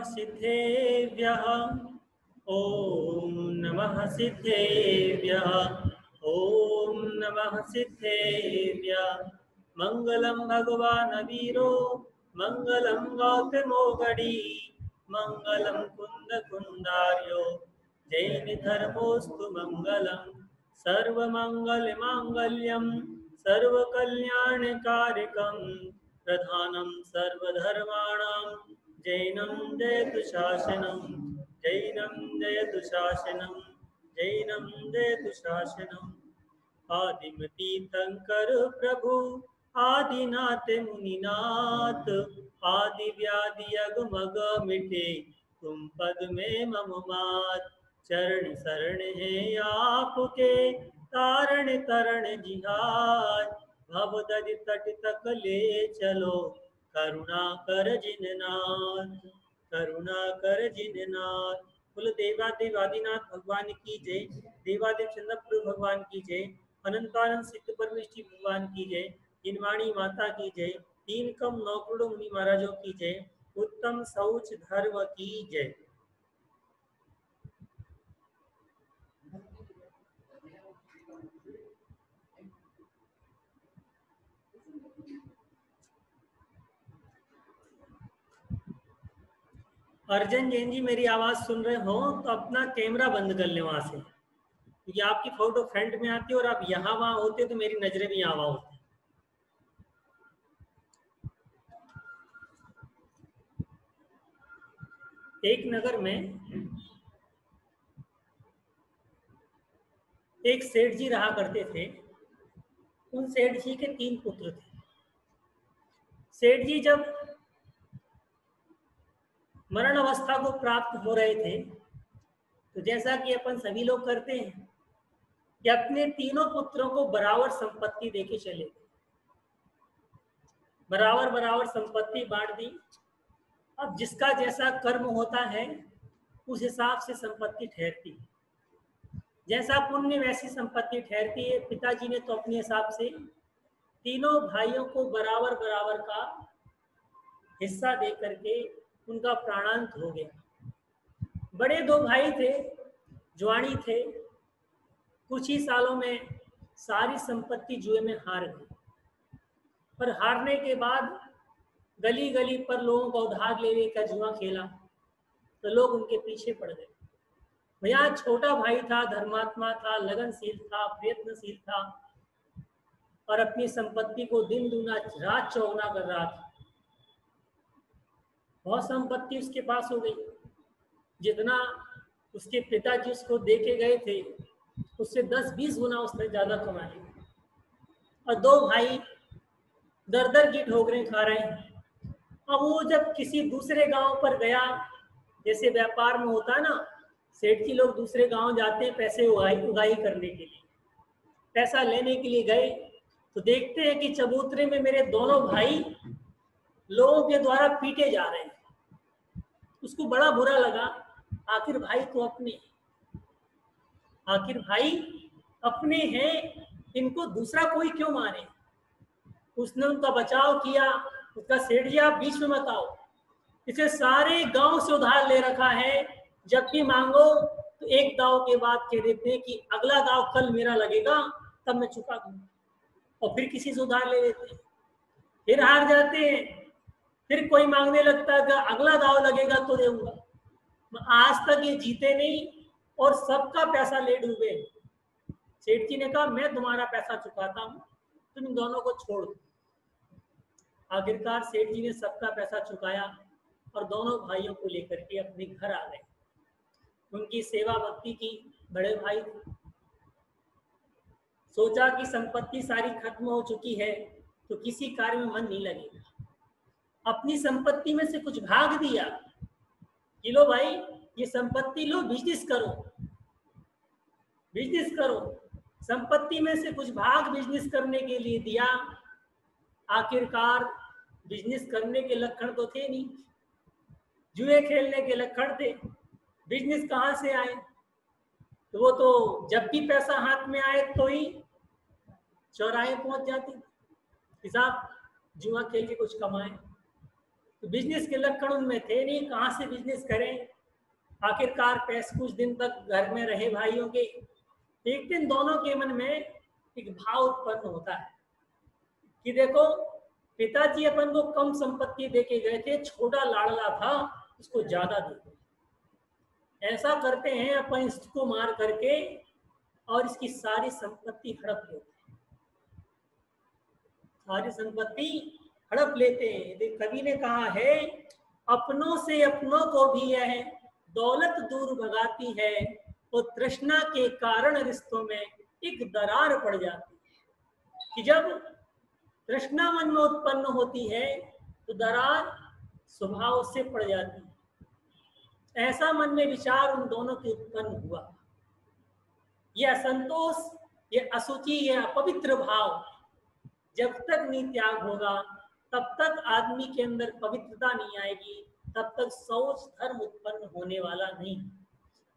सिद्धेभ्यः ॐ नमः सिद्धेभ्यः ॐ नमः सिद्धेभ्यः। मंगलम भगवान वीरो मंगलम गौतमो गणी मंगलम कुंद कुंदार्यो जैन धर्मोस्तु मंगलम सर्वमंगल मांगल्यम सर्वकल्याणकारकम प्रधानम सर्वधर्माणां जैनं जयतु शासनम जैनं जयतु शासनम जैनं जयतु शासनम। आदिमतीर्थंकर प्रभु आदिनाथ मुनिनाथ आदि व्याधि अगमग मिटे तुम पद में मम मात चरण शरण है आपके तारण तरण जिहाज भव दधि तट तक ले चलो करुणा कर जिननाथ करुणा कर जिननाथ। बोलो देवादेव आदिनाथ भगवान की जय, देवादेव चंद्रप्रभु भगवान की जय, अनंतानंद सिद्ध परमेष्ठी भगवान की जय, जिनवाणी माता की जय, तीन कम नौ करोड़ मुनि महाराजों की जय, उत्तम शौच धर्म की जय। अर्जन जैन जी मेरी आवाज सुन रहे हो तो अपना कैमरा बंद कर ले वहां से, क्योंकि आपकी फोटो फ्रंट में आती है और आप यहाँ वहां होते तो मेरी नजरें भी यहाँ वहां होती। एक नगर में एक सेठ जी रहा करते थे। उन सेठ जी के 3 पुत्र थे। सेठ जी जब मरण अवस्था को प्राप्त हो रहे थे तो जैसा कि अपन सभी लोग करते हैं कि अपने तीनों पुत्रों को बराबर संपत्ति देके चले गए, बराबर बराबर संपत्ति बांट दी। अब जिसका जैसा कर्म होता है उस हिसाब से संपत्ति ठहरती है, जैसा पुण्य वैसी संपत्ति ठहरती है। पिताजी ने तो अपने हिसाब से तीनों भाइयों को बराबर बराबर का हिस्सा दे करके उनका प्राणांत हो गया। बड़े 2 भाई थे, जुआनी थे, कुछ ही सालों में सारी संपत्ति जुए में हार गई। पर हारने के बाद गली गली पर लोगों का उधार लेने का जुआ खेला तो लोग उनके पीछे पड़ गए। भैया छोटा भाई था, धर्मात्मा था, लगनशील था, प्रयत्नशील था और अपनी संपत्ति को दिन दूना रात चौगुना कर रहा था। बहुत संपत्ति उसके पास हो गई, जितना उसके पिताजी उसको दे के गए थे उससे 10-20 गुना उसने ज्यादा कमाए। और 2 भाई दर दर की ठोकरें खा रहे हैं। अब वो जब किसी दूसरे गांव पर गया, जैसे व्यापार में होता है ना, सेठ जी लोग दूसरे गांव जाते हैं पैसे उगाही करने के लिए, पैसा लेने के लिए गए तो देखते हैं कि चबूतरे में मेरे दोनों भाई लोगों के द्वारा पीटे जा रहे हैं। उसको बड़ा बुरा लगा, आखिर भाई तो अपने, आखिर भाई अपने हैं, इनको दूसरा कोई क्यों मारे। उसने उनका बचाव किया। उसका सेठ जी आप बीच में मत आओ, इसे सारे गांव से उधार ले रखा है, जब भी मांगो तो एक दाव के बाद कह देते हैं कि अगला दाव कल मेरा लगेगा तब मैं चुका दूंगा, और फिर किसी से उधार ले लेते हैं, फिर हार जाते हैं, फिर कोई मांगने लगता है कि अगला दाव लगेगा तो देऊंगा। आज तक ये जीते नहीं और सबका पैसा ले डूबे। सेठ जी ने कहा मैं तुम्हारा पैसा चुकाता हूँ, तुम इन दोनों को छोड़ दो। आखिरकार सेठ जी ने सबका पैसा चुकाया और दोनों भाइयों को लेकर के अपने घर आ गए। उनकी सेवा भक्ति की, बड़े भाई थे। सोचा कि संपत्ति सारी खत्म हो चुकी है तो किसी कार्य में मन नहीं लगेगा। अपनी संपत्ति में से कुछ भाग दिया कि लो भाई ये संपत्ति लो, बिजनेस करो, बिजनेस करो। संपत्ति में से कुछ भाग बिजनेस करने के लिए दिया। आखिरकार बिजनेस करने के लक्षण तो थे नहीं, जुए खेलने के लक्षण थे। बिजनेस कहाँ से आए? तो वो तो जब भी पैसा हाथ में आए तो ही चौराहे पहुंच जाती थी कि साहब जुआ खेल के कुछ कमाए। तो बिजनेस के लक्षण उनमें थे नहीं, कहाँ से बिजनेस करें। आखिरकार पैसे कुछ दिन तक घर में रहे भाइयों के। एक दिन दोनों के मन में एक भाव उत्पन्न होता है कि देखो, पिताजी अपन को कम संपत्ति देके गए थे, छोटा लाडला था, उसको ज्यादा दे दो। ऐसा करते हैं, अपन इसको मार करके और इसकी सारी संपत्ति हड़प लेते हैं, सारी संपत्ति हड़प लेते हैं। कवि ने कहा है, अपनों से अपनों को भी यह दौलत दूर भगाती है, तो तृष्णा के कारण रिश्तों में एक दरार पड़ जाती है कि जब तृष्णा मन में उत्पन्न होती है तो दरार स्वभाव से पड़ जाती है। ऐसा मन में विचार उन दोनों के उत्पन्न हुआ। यह असंतोष, यह असुचि, यह अपवित्र भाव जब तक नहीं त्याग होगा, तब तक आदमी के अंदर पवित्रता नहीं आएगी, तब तक शौच धर्म उत्पन्न होने वाला नहीं।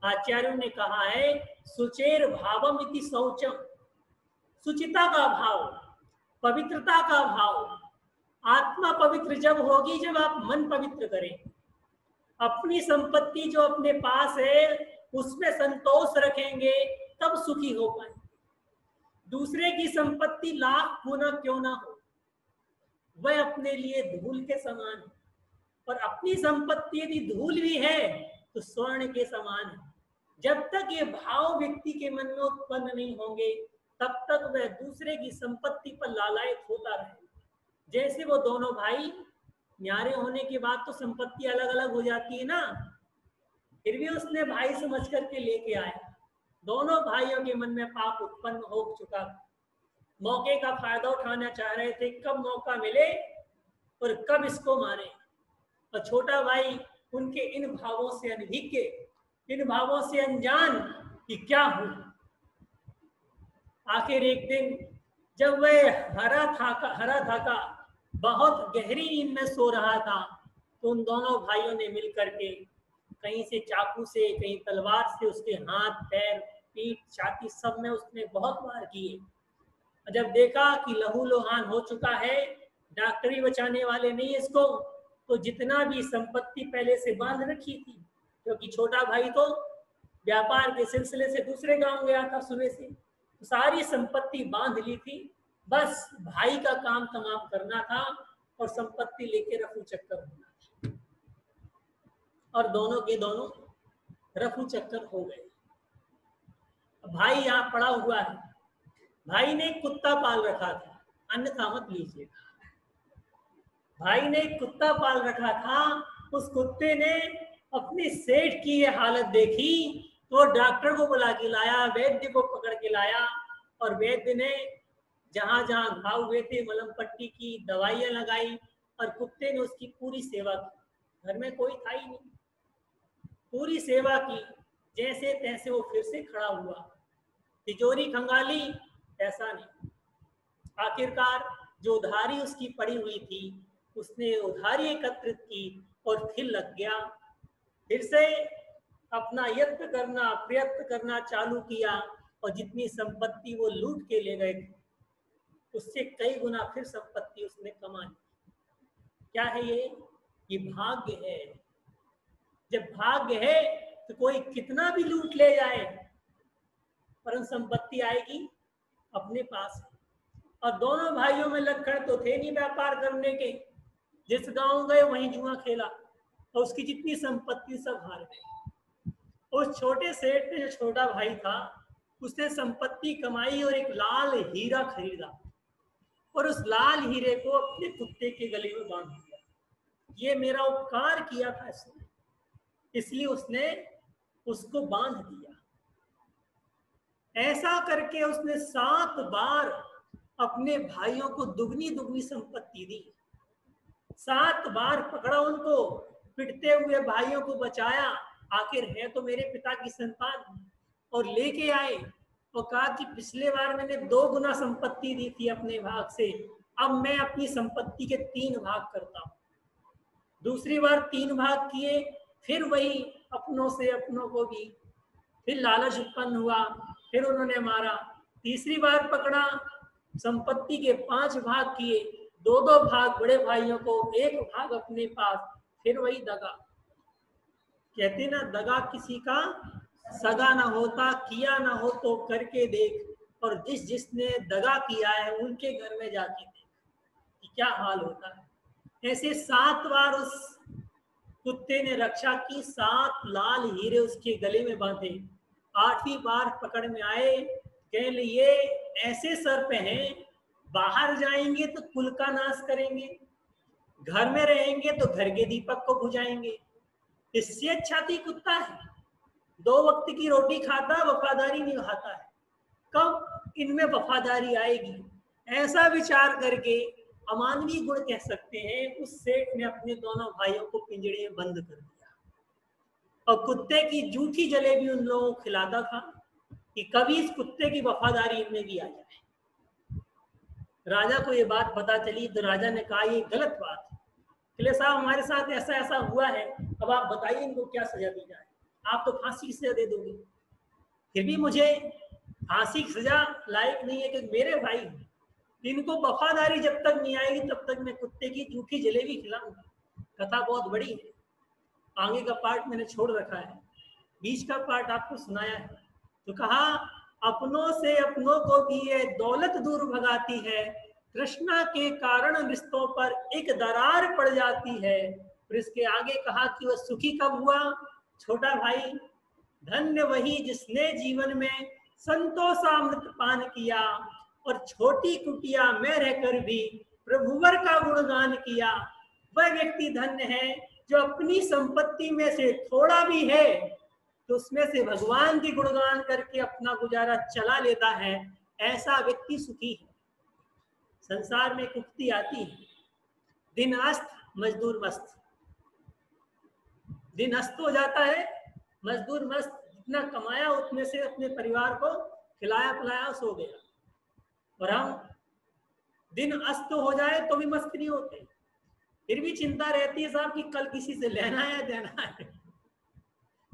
आचार्यों ने कहा है, सुचेर भावम इति शौचम, सुचिता का भाव, पवित्रता का भाव। आत्मा पवित्र जब होगी जब आप मन पवित्र करें, अपनी संपत्ति जो अपने पास है उसमें संतोष रखेंगे, तब सुखी हो पाए। दूसरे की संपत्ति लाख गुना क्यों ना हो, वह अपने लिए धूल के समान है, और अपनी संपत्ति यदि धूल भी है तो स्वर्ण के समान है। जब तक ये भाव व्यक्ति के मन में उत्पन्न नहीं होंगे, तब तक वह दूसरे की संपत्ति पर लालायित होता रहे। जैसे वो दोनों भाई न्यारे होने के बाद तो संपत्ति अलग अलग हो जाती है ना, फिर भी उसने भाई समझ करके लेके आया। दोनों भाइयों के मन में पाप उत्पन्न हो चुका, मौके का फायदा उठाना चाह रहे थे, कब मौका मिले और कब इसको मारे। और छोटा भाई उनके इन भावों से अनभिज्ञ, इन भावों से अनजान कि क्या हो। आखिर एक दिन जब वह हरा था बहुत गहरी नींद में सो रहा था, तो उन दोनों भाइयों ने मिल करके कहीं से चाकू से, कहीं तलवार से उसके हाथ, पैर, पीठ, छाती सब में उसने बहुत वार किए। जब देखा कि लहूलुहान हो चुका है, डॉक्टरी बचाने वाले नहीं इसको, तो जितना भी संपत्ति पहले से बांध रखी थी, क्योंकि छोटा भाई तो व्यापार के सिलसिले से दूसरे गांव गया था सुबह से, तो सारी संपत्ति बांध ली थी। बस भाई का काम तमाम करना था और संपत्ति लेके रफू चक्कर होना था, और दोनों के दोनों रफू चक्कर हो गए। भाई यहाँ पड़ा हुआ है। भाई ने एक कुत्ता पाल रखा था, अन्यथा मत लीजिएगा। भाई ने एक कुत्ता पाल रखा था, उस कुत्ते ने अपनी सेठ की ये हालत देखी तो डॉक्टर को बुला के लाया, वैद्य को पकड़ के लाया, और वैद्य ने जहां जहां घाव हुए थे मलम पट्टी की, दवाइयां लगाई, और कुत्ते ने उसकी पूरी सेवा की। घर में कोई था ही नहीं, पूरी सेवा की, जैसे तैसे वो फिर से खड़ा हुआ। तिजोरी खंगाली, ऐसा नहीं। आखिरकार जो उधारी उसकी पड़ी हुई थी, उसने उधारी एकत्रित की और फिर लग गया, फिर से अपना प्रयत्न करना चालू किया, और जितनी संपत्ति वो लूट के ले गए थे उससे कई गुना फिर संपत्ति उसने कमा ली। क्या है ये भाग्य है। जब भाग्य है तो कोई कितना भी लूट ले जाए, परंतु संपत्ति आएगी अपने पास। और दोनों भाइयों में लक्षण तो थे नहीं व्यापार करने के, जिस गांव गए वहीं जुआ खेला और उसकी जितनी संपत्ति सब हार गई। उस छोटे सेठ ने, जो छोटा भाई था, उसने संपत्ति कमाई और एक लाल हीरा खरीदा, और उस लाल हीरे को अपने कुत्ते के गले में बांध दिया। ये मेरा उपकार किया था इसने, इसलिए उसने उसको बांध दिया। ऐसा करके उसने 7 बार अपने भाइयों को दुगनी दुगनी संपत्ति दी। 7 बार पकड़ा उनको, पिटते हुए भाइयों को बचाया। आखिर है तो मेरे पिता की संतान, और लेके आए और कहा कि पिछले बार मैंने 2 गुना संपत्ति दी थी अपने भाग से, अब मैं अपनी संपत्ति के 3 भाग करता हूँ। दूसरी बार 3 भाग किए, फिर वही अपनों से अपनों को भी फिर लालच उत्पन्न हुआ, फिर उन्होंने मारा। तीसरी बार पकड़ा, संपत्ति के 5 भाग किए, दो दो भाग बड़े भाइयों को, एक भाग अपने पास, फिर वही दगा। कहते ना, दगा किसी का सगा ना होता, किया ना हो तो करके देख, और जिस जिसने दगा किया है उनके घर में जाके देख कि क्या हाल होता है। ऐसे 7 बार उस कुत्ते ने रक्षा की, 7 लाल हीरे उसके गले में बांधे। 8वीं बार पकड़ में आए, कह लिए ऐसे सर्प हैं, बाहर जाएंगे तो कुल का नाश करेंगे, घर में रहेंगे तो घर के दीपक को बुझाएंगे, इससे अच्छा थी कुत्ता है, 2 वक्त की रोटी खाता, वफादारी निभाता है, कब इनमें वफादारी आएगी। ऐसा विचार करके अमानवीय गुण कह सकते हैं, उस सेठ ने अपने दोनों भाइयों को पिंजड़े में बंद कर दिया और कुत्ते की जूठी जलेबी उन लोगों को खिलाता था कि कभी इस कुत्ते की वफादारी इनमें भी आ जाए। राजा को ये बात पता चली तो राजा ने कहा ये गलत बात है, किले साहब हमारे साथ ऐसा ऐसा हुआ है, अब आप बताइए इनको क्या सजा दी जाए। आप तो फांसी की सजा दे दोगे, फिर भी मुझे फांसी की सजा लायक नहीं है कि मेरे भाई, इनको वफादारी जब तक नहीं आएगी तब तक मैं कुत्ते की जूठी जलेबी खिलाऊंगा। कथा बहुत बड़ी है, आगे का पार्ट मैंने छोड़ रखा है, बीच का पार्ट आपको सुनाया है। तो कहा अपनों से अपनों को भी ये दौलत दूर भगाती है, कृष्णा के कारण रिश्तों पर एक दरार पड़ जाती है। फिर इसके आगे कहा कि वह सुखी कब हुआ, छोटा भाई, धन्य वही जिसने जीवन में संतोषामृत पान किया और छोटी कुटिया में रहकर भी प्रभुवर का गुणगान किया। वह व्यक्ति धन्य है जो अपनी संपत्ति में से थोड़ा भी है तो उसमें से भगवान की गुणगान करके अपना गुजारा चला लेता है, ऐसा व्यक्ति सुखी है। संसार में कुक्ति आती है, दिन अस्त मजदूर मस्त, दिन अस्त हो जाता है, मजदूर मस्त, जितना कमाया उतने से अपने परिवार को खिलाया पिलाया सो गया। और हम दिन अस्त हो जाए तो भी मस्त नहीं होते, फिर भी चिंता रहती है साहब कि कल किसी से लेना है देना है,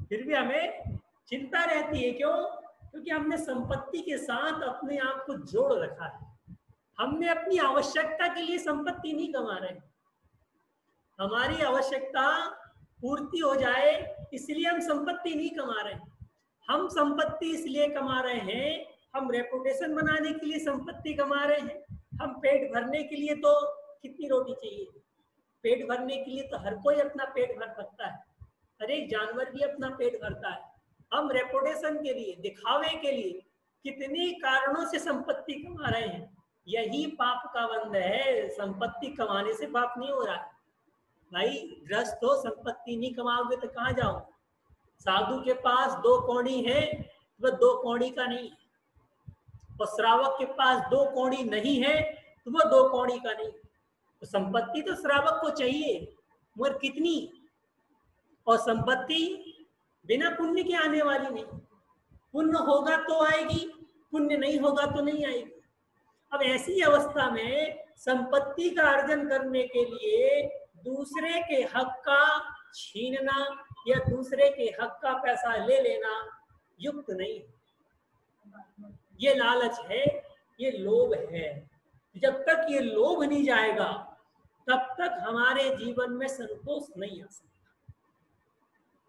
फिर भी हमें चिंता रहती है। क्यों? क्योंकि हमने संपत्ति के साथ अपने आप को जोड़ रखा है। हमने अपनी आवश्यकता के लिए संपत्ति नहीं कमा रहे, हमारी आवश्यकता पूर्ति हो जाए इसलिए हम संपत्ति नहीं कमा रहे। हम संपत्ति इसलिए कमा रहे हैं, हम रेपुटेशन बनाने के लिए संपत्ति कमा रहे हैं, हम पेट भरने के लिए तो कितनी रोटी चाहिए, पेट भरने के लिए तो हर कोई अपना पेट भर सकता है, हर एक जानवर भी अपना पेट भरता है। हम रेपुटेशन के लिए, दिखावे के लिए कितने कारणों से संपत्ति कमा रहे हैं, यही पाप का बंध है। संपत्ति कमाने से पाप नहीं हो रहा है भाई, ग्रस्त हो संपत्ति नहीं कमाओगे तो कहाँ जाओ। साधु के पास 2 कौड़ी है वह 2 कौड़ी का नहीं, और श्रावक के पास 2 कौड़ी नहीं है तो वह 2 कौड़ी का नहीं। तो संपत्ति तो श्रावक को चाहिए, मगर कितनी, और संपत्ति बिना पुण्य के आने वाली नहीं, पुण्य होगा तो आएगी, पुण्य नहीं होगा तो नहीं आएगी। अब ऐसी अवस्था में संपत्ति का अर्जन करने के लिए दूसरे के हक का छीनना या दूसरे के हक का पैसा ले लेना युक्त नहीं। ये लालच है, ये लोभ है। जब तक ये लोभ नहीं जाएगा तब तक हमारे जीवन में संतोष नहीं आ सकता,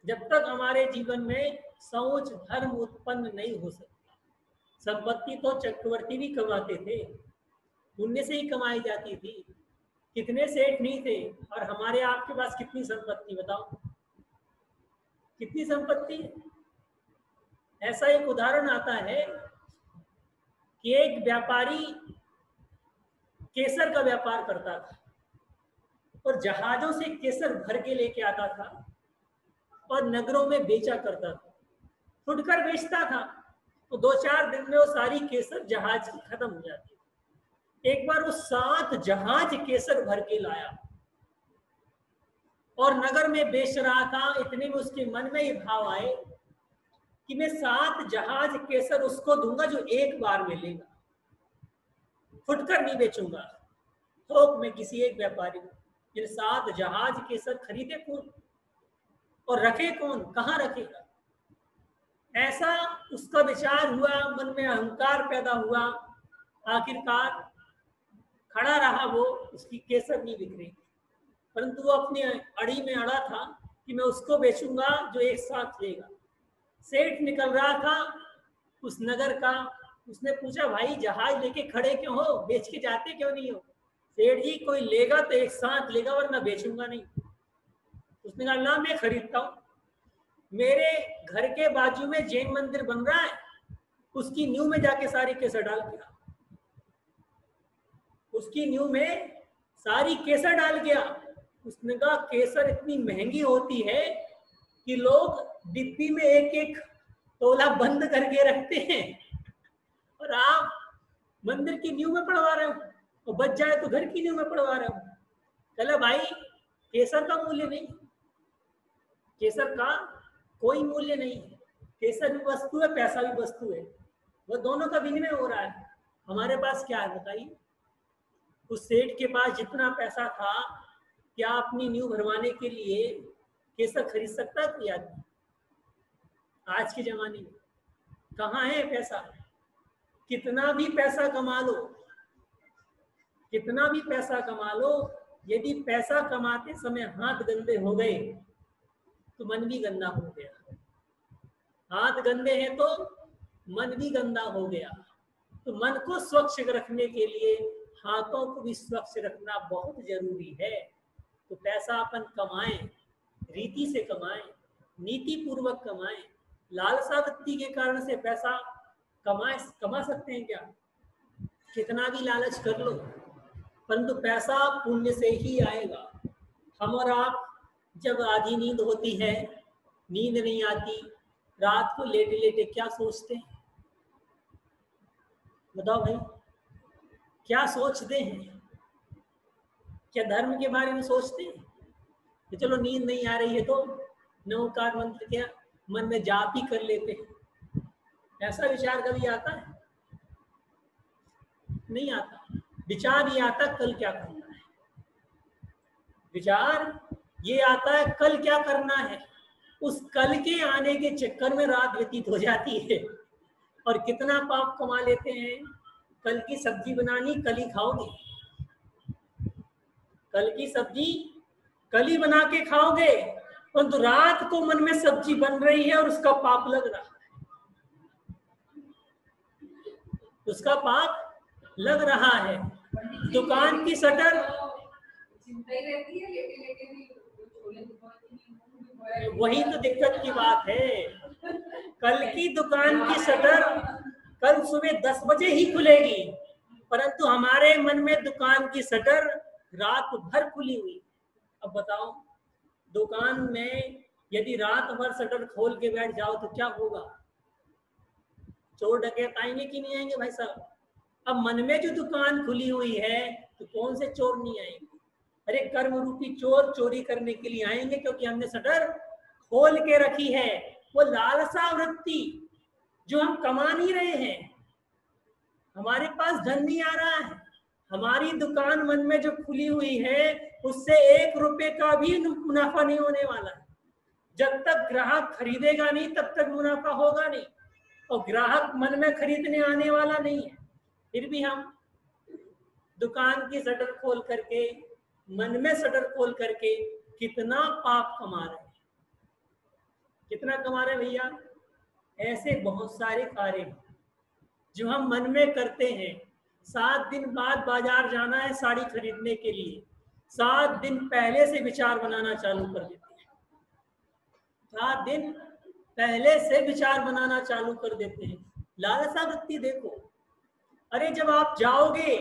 जब तक हमारे जीवन में सोच धर्म उत्पन्न नहीं हो सकता। संपत्ति तो चक्रवर्ती भी कमाते थे, पुण्य से ही कमाई जाती थी। कितने सेठ नहीं थे, और हमारे आपके पास कितनी संपत्ति बताओ, कितनी संपत्ति है। ऐसा एक उदाहरण आता है कि एक व्यापारी केसर का व्यापार करता था और जहाजों से केसर भर के लेके आता था और नगरों में बेचा करता था, फुटकर बेचता था, तो 2-4 दिन में वो सारी केसर जहाज की खत्म हो जाती। एक बार वो 7 जहाज केसर भर के लाया और नगर में बेच रहा था। इतने में उसके मन में ये भाव आए कि मैं 7 जहाज केसर उसको दूंगा जो एक बार में लेगा, फुटकर नहीं बेचूंगा, थोक में किसी एक व्यापारी को। ये 7 जहाज केसर खरीदे कौन और रखे कौन, कहाँ रखेगा? ऐसा उसका विचार हुआ, मन में अहंकार पैदा हुआ। आखिरकार खड़ा रहा वो, उसकी केसर नहीं बिक रही, परंतु वो अपनी अड़ी में अड़ा था कि मैं उसको बेचूंगा जो एक साथ लेगा। सेठ निकल रहा था उस नगर का, उसने पूछा भाई जहाज लेके खड़े क्यों हो, बेच के जाते क्यों नहीं हो? सेठ जी कोई लेगा तो एक साथ लेगा वरना बेचूंगा नहीं। उसने कहा ना मैं खरीदता हूँ, मेरे घर के बाजू में जैन मंदिर बन रहा है, उसकी नींव में जाके सारी केसर डाल गया, उसकी नींव में सारी केसर डाल गया। उसने कहा केसर इतनी महंगी होती है कि लोग डिब्बी में एक एक तोला बंद करके रखते हैं और आप मंदिर की नींव में पड़वा रहे हो, और बच जाए तो घर की नींव में पड़वा रहे हो। चला भाई केसर का मूल्य नहीं, केसर का कोई मूल्य नहीं है। केसर भी वस्तु है, पैसा भी वस्तु है, वो दोनों का विनिमय हो रहा है। हमारे पास क्या है बताइए? उस सेठ के पास जितना पैसा था, क्या अपनी नींव भरवाने के लिए केसर खरीद सकता है कोई आदमी? आज के जमाने में कहाँ है पैसा? कितना भी पैसा कमा लो, कितना भी पैसा कमा लो, यदि पैसा कमाते समय हाथ गंदे हो गए तो मन भी गंदा हो गया। हाथ गंदे हैं तो मन भी गंदा हो गया। तो मन को स्वच्छ रखने के लिए हाथों को भी स्वच्छ रखना बहुत जरूरी है। तो पैसा अपन कमाएं, रीति से कमाएं, नीति पूर्वक कमाएं। लालसा वृत्ति के कारण से पैसा कमा सकते हैं क्या? कितना भी लालच कर लो, परंतु पैसा पुण्य से ही आएगा। हम और आप जब आधी नींद होती है, नींद नहीं आती, रात को लेटे लेटे क्या सोचते हैं? बताओ भाई, क्या सोचते हैं? क्या धर्म के बारे में सोचते हैं कि चलो नींद नहीं आ रही है तो नवकार मंत्र क्या मन में जाप ही कर लेते हैं? ऐसा विचार कभी आता है? नहीं आता। विचार ये आता कल क्या करना है, विचार ये आता है कल क्या करना है। उस कल के आने के चक्कर में रात व्यतीत हो जाती है और कितना पाप कमा लेते हैं। कल की सब्जी बनानी कल ही खाओगे, कल की सब्जी कल ही बना के खाओगे, परंतु रात को मन में सब्जी बन रही है और उसका पाप लग रहा है, उसका पाप लग रहा है। दुकान की शटर, वही तो दिक्कत की बात है। कल की दुकान की शटर कल सुबह 10 बजे ही खुलेगी, परंतु हमारे मन में दुकान की शटर रात भर खुली हुई। अब बताओ, दुकान में यदि रात भर शटर खोल के बैठ जाओ तो क्या होगा? चोर डकैत आएंगे कि नहीं आएंगे भाई साहब? अब मन में जो दुकान खुली हुई है तो कौन से चोर नहीं आएंगे? अरे कर्म रूपी चोर चोरी करने के लिए आएंगे, क्योंकि हमने शटर खोल के रखी है। वो लालसा वृत्ति जो हम कमा नहीं रहे हैं, हमारे पास धन नहीं आ रहा है, हमारी दुकान मन में जो खुली हुई है उससे 1 रुपए का भी मुनाफा नहीं होने वाला है। जब तक ग्राहक खरीदेगा नहीं तब तक मुनाफा होगा नहीं, और ग्राहक मन में खरीदने आने वाला नहीं है। फिर भी हम दुकान की शटर खोल करके, मन में शटर खोल करके कितना पाप कमा रहे हैं, कितना कमा रहे हैं भैया। ऐसे बहुत सारे कार्य हैं जो हम मन में करते हैं। 7 दिन बाद बाजार जाना है साड़ी खरीदने के लिए, 7 दिन पहले से विचार बनाना चालू कर देते हैं, 7 दिन पहले से विचार बनाना चालू कर देते हैं। लालसा वृत्ति देखो, अरे जब आप जाओगे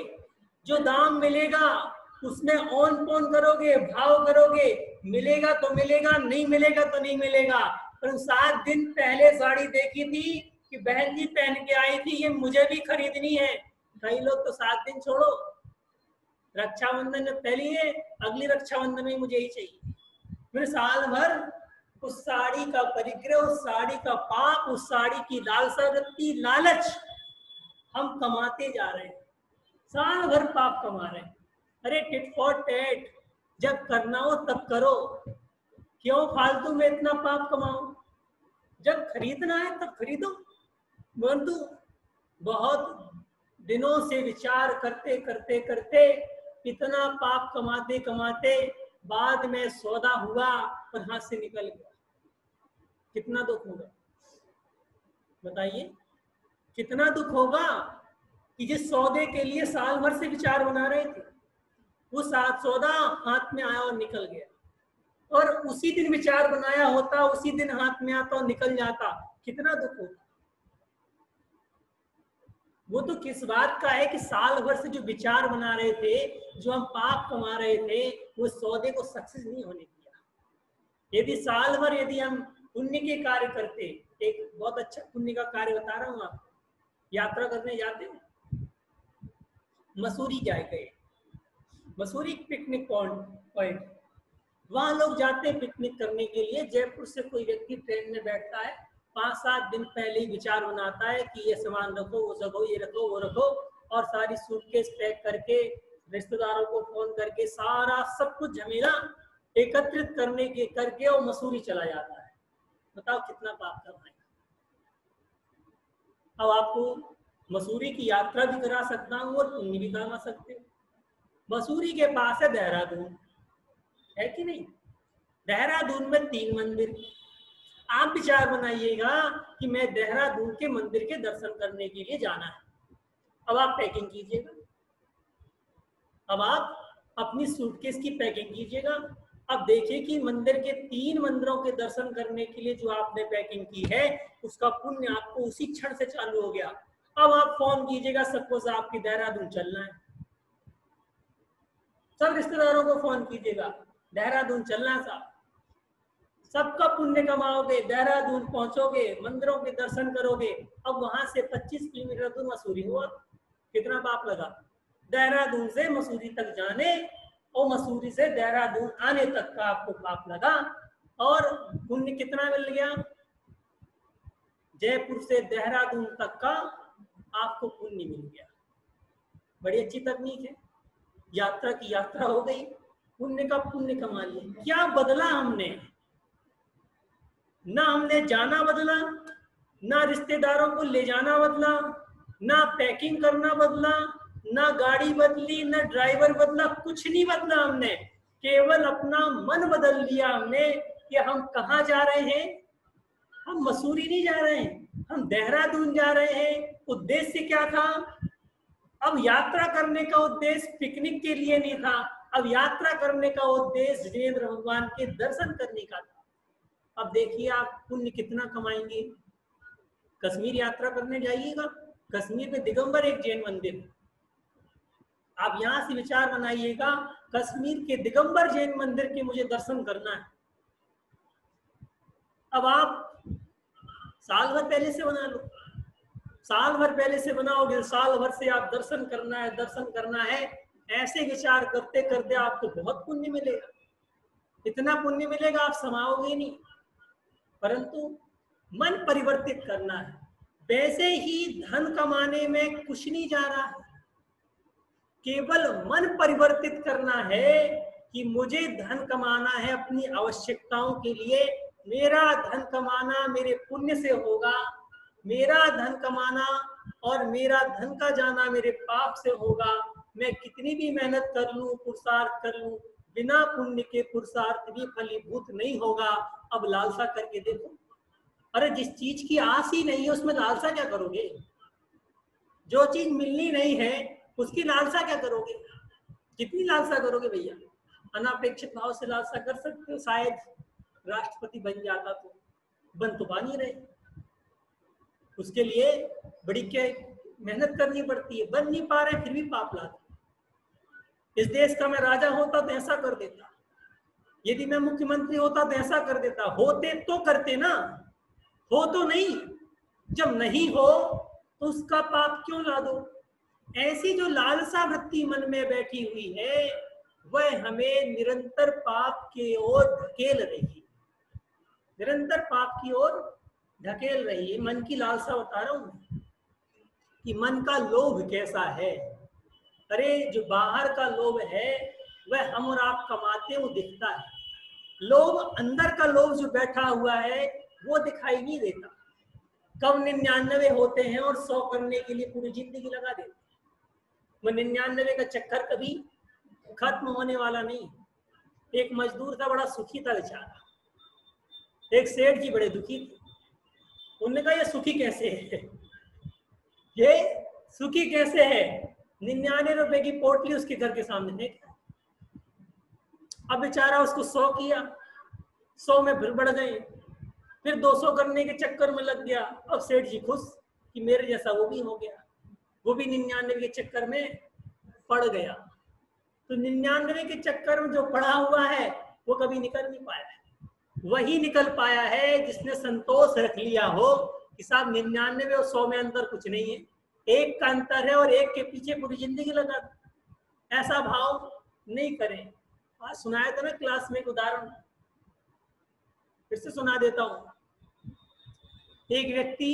जो दाम मिलेगा उसमें ऑन पोन करोगे, भाव करोगे, मिलेगा तो मिलेगा, नहीं मिलेगा तो नहीं मिलेगा। पर 7 दिन पहले साड़ी देखी थी कि बहन जी पहन के आई थी, ये मुझे भी खरीदनी है। कई लोग तो 7 दिन छोड़ो, रक्षाबंधन में पहली है, अगली रक्षाबंधन में मुझे ही चाहिए। फिर साल भर उस साड़ी का परिग्रह, उस साड़ी का पाप, उस साड़ी की लालसा वृत्ति, लालच हम कमाते जा रहे हैं, साल भर पाप कमा रहे हैं। अरे टिट फॉर टैट, जब करना हो तब करो, क्यों फालतू में इतना पाप कमाओ? जब खरीदना है तब खरीदो। परंतु बहुत दिनों से विचार करते करते करते इतना पाप कमाते कमाते बाद में सौदा हुआ और हाथ से निकल गया, कितना दुख होगा बताइए, कितना दुख होगा कि जिस सौदे के लिए साल भर से विचार बना रहे थे वो सौदा हाथ में आया और निकल गया, और उसी दिन विचार बनाया होता, उसी दिन हाथ में आता और निकल जाता, कितना दुख होता। वो तो किस बात का है कि साल भर से जो विचार बना रहे थे, जो हम पाप कमा रहे थे, वो सौदे को सक्सेस नहीं होने दिया। यदि साल भर यदि हम पुण्य के कार्य करते, एक बहुत अच्छा पुण्य का कार्य बता रहा हूँ आप, यात्रा करने जाते हैं, मसूरी जाए गए, मसूरी पिकनिक पॉइंट, वहां लोग जाते हैं पिकनिक करने के लिए। जयपुर से कोई व्यक्ति ट्रेन में बैठता है, 5-7 दिन पहले ही विचार बनाता है कि ये सामान रखो, वो रखो, ये रखो, वो रखो, और सारी सूटकेस पैक करके रिश्तेदारों को फोन करके सारा सब कुछ झमेला एकत्रित करके वो मसूरी चला जाता है। बताओ कितना पाप कमाएगा। अब आपको मसूरी की यात्रा भी करा सकता हूँ और पुण्य भी कमा सकते हो। मसूरी के पास है देहरादून, है कि नहीं? देहरादून में 3 मंदिर। आप विचार बनाइएगा कि मैं देहरादून के मंदिर के दर्शन करने के लिए जाना है। अब आप पैकिंग कीजिएगा, अब आप अपनी सूटकेस की पैकिंग कीजिएगा। अब देखिए कि मंदिर के 3 मंदिरों के दर्शन करने के लिए जो आपने पैकिंग की है उसका पुण्य आपको उसी क्षण से चालू हो गया। अब आप फोन कीजिएगा, सपोज आपकी देहरादून चलना है, सब रिश्तेदारों को फोन कीजिएगा, देहरादून चलना है साहब, सबका पुण्य कमाओगे, देहरादून पहुंचोगे, मंदिरों के दर्शन करोगे। अब वहां से 25 किलोमीटर दूर मसूरी हुआ, कितना पाप लगा? देहरादून से मसूरी तक जाने और मसूरी से देहरादून आने तक का आपको पाप लगा, और पुण्य कितना मिल गया? जयपुर से देहरादून तक का आपको पुण्य मिल गया। बड़ी अच्छी तकनीक है, यात्रा की यात्रा हो गई, पुण्य का पुण्य कमा लिया। क्या बदला हमने? ना हमने जाना बदला, ना रिश्तेदारों को ले जाना बदला, ना पैकिंग करना बदला, ना गाड़ी बदली, ना ड्राइवर बदला, कुछ नहीं बदला हमने। केवल अपना मन बदल लिया हमने कि हम कहाँ जा रहे हैं। हम मसूरी नहीं जा रहे हैं, हम देहरादून जा रहे हैं। उद्देश्य क्या था? अब यात्रा करने का उद्देश्य पिकनिक के लिए नहीं था, अब यात्रा करने का उद्देश्य जिनेंद्र भगवान के दर्शन करने का था। अब देखिए आप पुण्य कितना कमाएंगे। कश्मीर यात्रा करने जाइएगा, कश्मीर में दिगंबर एक जैन मंदिर, आप यहां से विचार बनाइएगा कश्मीर के दिगंबर जैन मंदिर के मुझे दर्शन करना है। अब आप साल भर पहले से बना लो, साल भर पहले से बनाओगे, साल भर से आप दर्शन करना है, दर्शन करना है, ऐसे विचार करते करते आपको बहुत पुण्य मिलेगा। इतना पुण्य मिलेगा आप समाओगे नहीं, परंतु मन परिवर्तित करना है। वैसे ही धन कमाने में कुछ नहीं जा रहा है, केवल मन परिवर्तित करना है कि मुझे धन कमाना है अपनी आवश्यकताओं के लिए। मेरा धन कमाना मेरे पुण्य से होगा, मेरा धन कमाना और मेरा धन का जाना मेरे पाप से होगा। मैं कितनी भी मेहनत कर लूं, पुरुषार्थ कर लूं, बिना पुण्य के पुरुषार्थ भी फलीभूत नहीं होगा। अब लालसा करके देखो, अरे जिस चीज की आस ही नहीं है उसमें लालसा क्या करोगे? जो चीज मिलनी नहीं है उसकी लालसा क्या करोगे? कितनी लालसा करोगे भैया? अनापेक्षित भाव से लालसा कर सकते हो, शायद राष्ट्रपति बन जाता तो, बन तो पा नहीं रहे, उसके लिए बड़ी क्या मेहनत करनी पड़ती है, बन नहीं पा रहे फिर भी पाप लाते। इस देश का मैं राजा होता तो ऐसा कर देता, यदि मैं मुख्यमंत्री होता तो ऐसा कर देता। होते तो करते ना, हो तो नहीं, जब नहीं हो तो उसका पाप क्यों ला दो? ऐसी जो लालसा वृत्ति मन में बैठी हुई है वह हमें निरंतर पाप की ओर धकेल रही है, निरंतर पाप की ओर धकेल रही है। मन की लालसा बता रहा हूं कि मन का लोभ कैसा है। अरे जो बाहर का लोभ है वह हम और आप कमाते वो दिखता है, लोभ अंदर का लोभ जो बैठा हुआ है वो दिखाई नहीं देता। कब 99 होते हैं और 100 करने के लिए पूरी जिंदगी लगा देते हैं। वो 99 का चक्कर कभी खत्म होने वाला नहीं। एक मजदूर था, बड़ा सुखी था बेचारा। एक सेठ जी बड़े दुखी थे। उन्होंने कहा ये सुखी कैसे है, ये सुखी कैसे है। 99 रुपए की पोटली उसके घर के सामने फेंक। अब बेचारा उसको 100 किया, 100 में फिर बढ़ गए, फिर 200 करने के चक्कर में लग गया। अब सेठ जी खुश कि मेरे जैसा वो भी हो गया, वो भी 99 के चक्कर में पड़ गया। तो 99 के चक्कर में जो पड़ा हुआ है वो कभी निकल नहीं पाया है। वही निकल पाया है जिसने संतोष रख लिया हो कि साहब 99 और 100 में अंतर कुछ नहीं है, एक का अंतर है और एक के पीछे पूरी जिंदगी लगा दो। ऐसा भाव नहीं करें। आज सुनाया था ना क्लास में एक उदाहरण, फिर से सुना देता हूं। एक व्यक्ति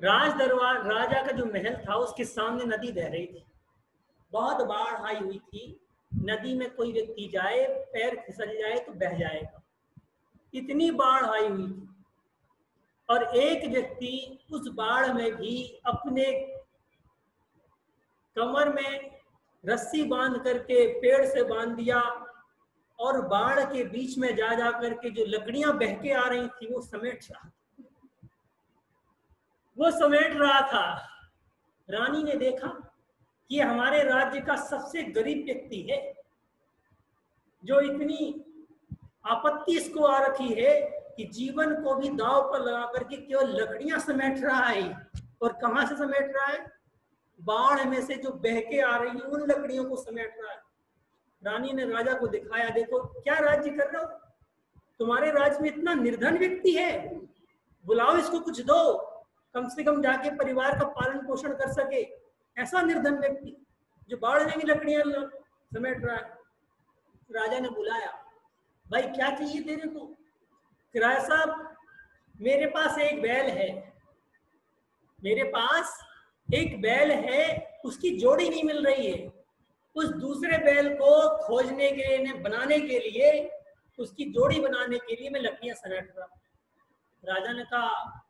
राज दरबार, राजा का जो महल था उसके सामने नदी बह रही थी, बहुत बाढ़ आई हुई थी। नदी में कोई व्यक्ति जाए, पैर फिसल जाए तो बह जाएगा, इतनी बाढ़ आई हुई थी। और एक व्यक्ति उस बाढ़ में भी अपने कमर में रस्सी बांध करके पेड़ से बांध दिया और बाढ़ के बीच में जा जा करके जो लकड़ियां बह के आ रही थी वो समेट रहा था। रानी ने देखा कि हमारे राज्य का सबसे गरीब व्यक्ति है, जो इतनी आपत्ति इसको आ रखी है कि जीवन को भी दांव पर लगा करके केवल लकड़ियां समेट रहा है। और कहां से समेट रहा है? बाढ़ में से जो बह के आ रही है उन लकड़ियों को समेट रहा है। रानी ने राजा को दिखाया, देखो क्या राज्य कर रहे हो, तुम्हारे राज्य में इतना निर्धन व्यक्ति है, बुलाओ इसको, कुछ दो, कम से कम जाके परिवार का पालन पोषण कर सके। ऐसा निर्धन व्यक्ति जो बाढ़ में भी लकड़ियां समेट रहा है। राजा ने बुलाया, भाई क्या चाहिए तेरे को? किराया साहब मेरे पास एक बैल है, मेरे पास एक बैल है, उसकी जोड़ी नहीं मिल रही है। उस दूसरे बैल को खोजने के लिए, बनाने के लिए, उसकी जोड़ी बनाने के लिए मैं लकड़ियां समेट रहा हूं। राजा ने कहा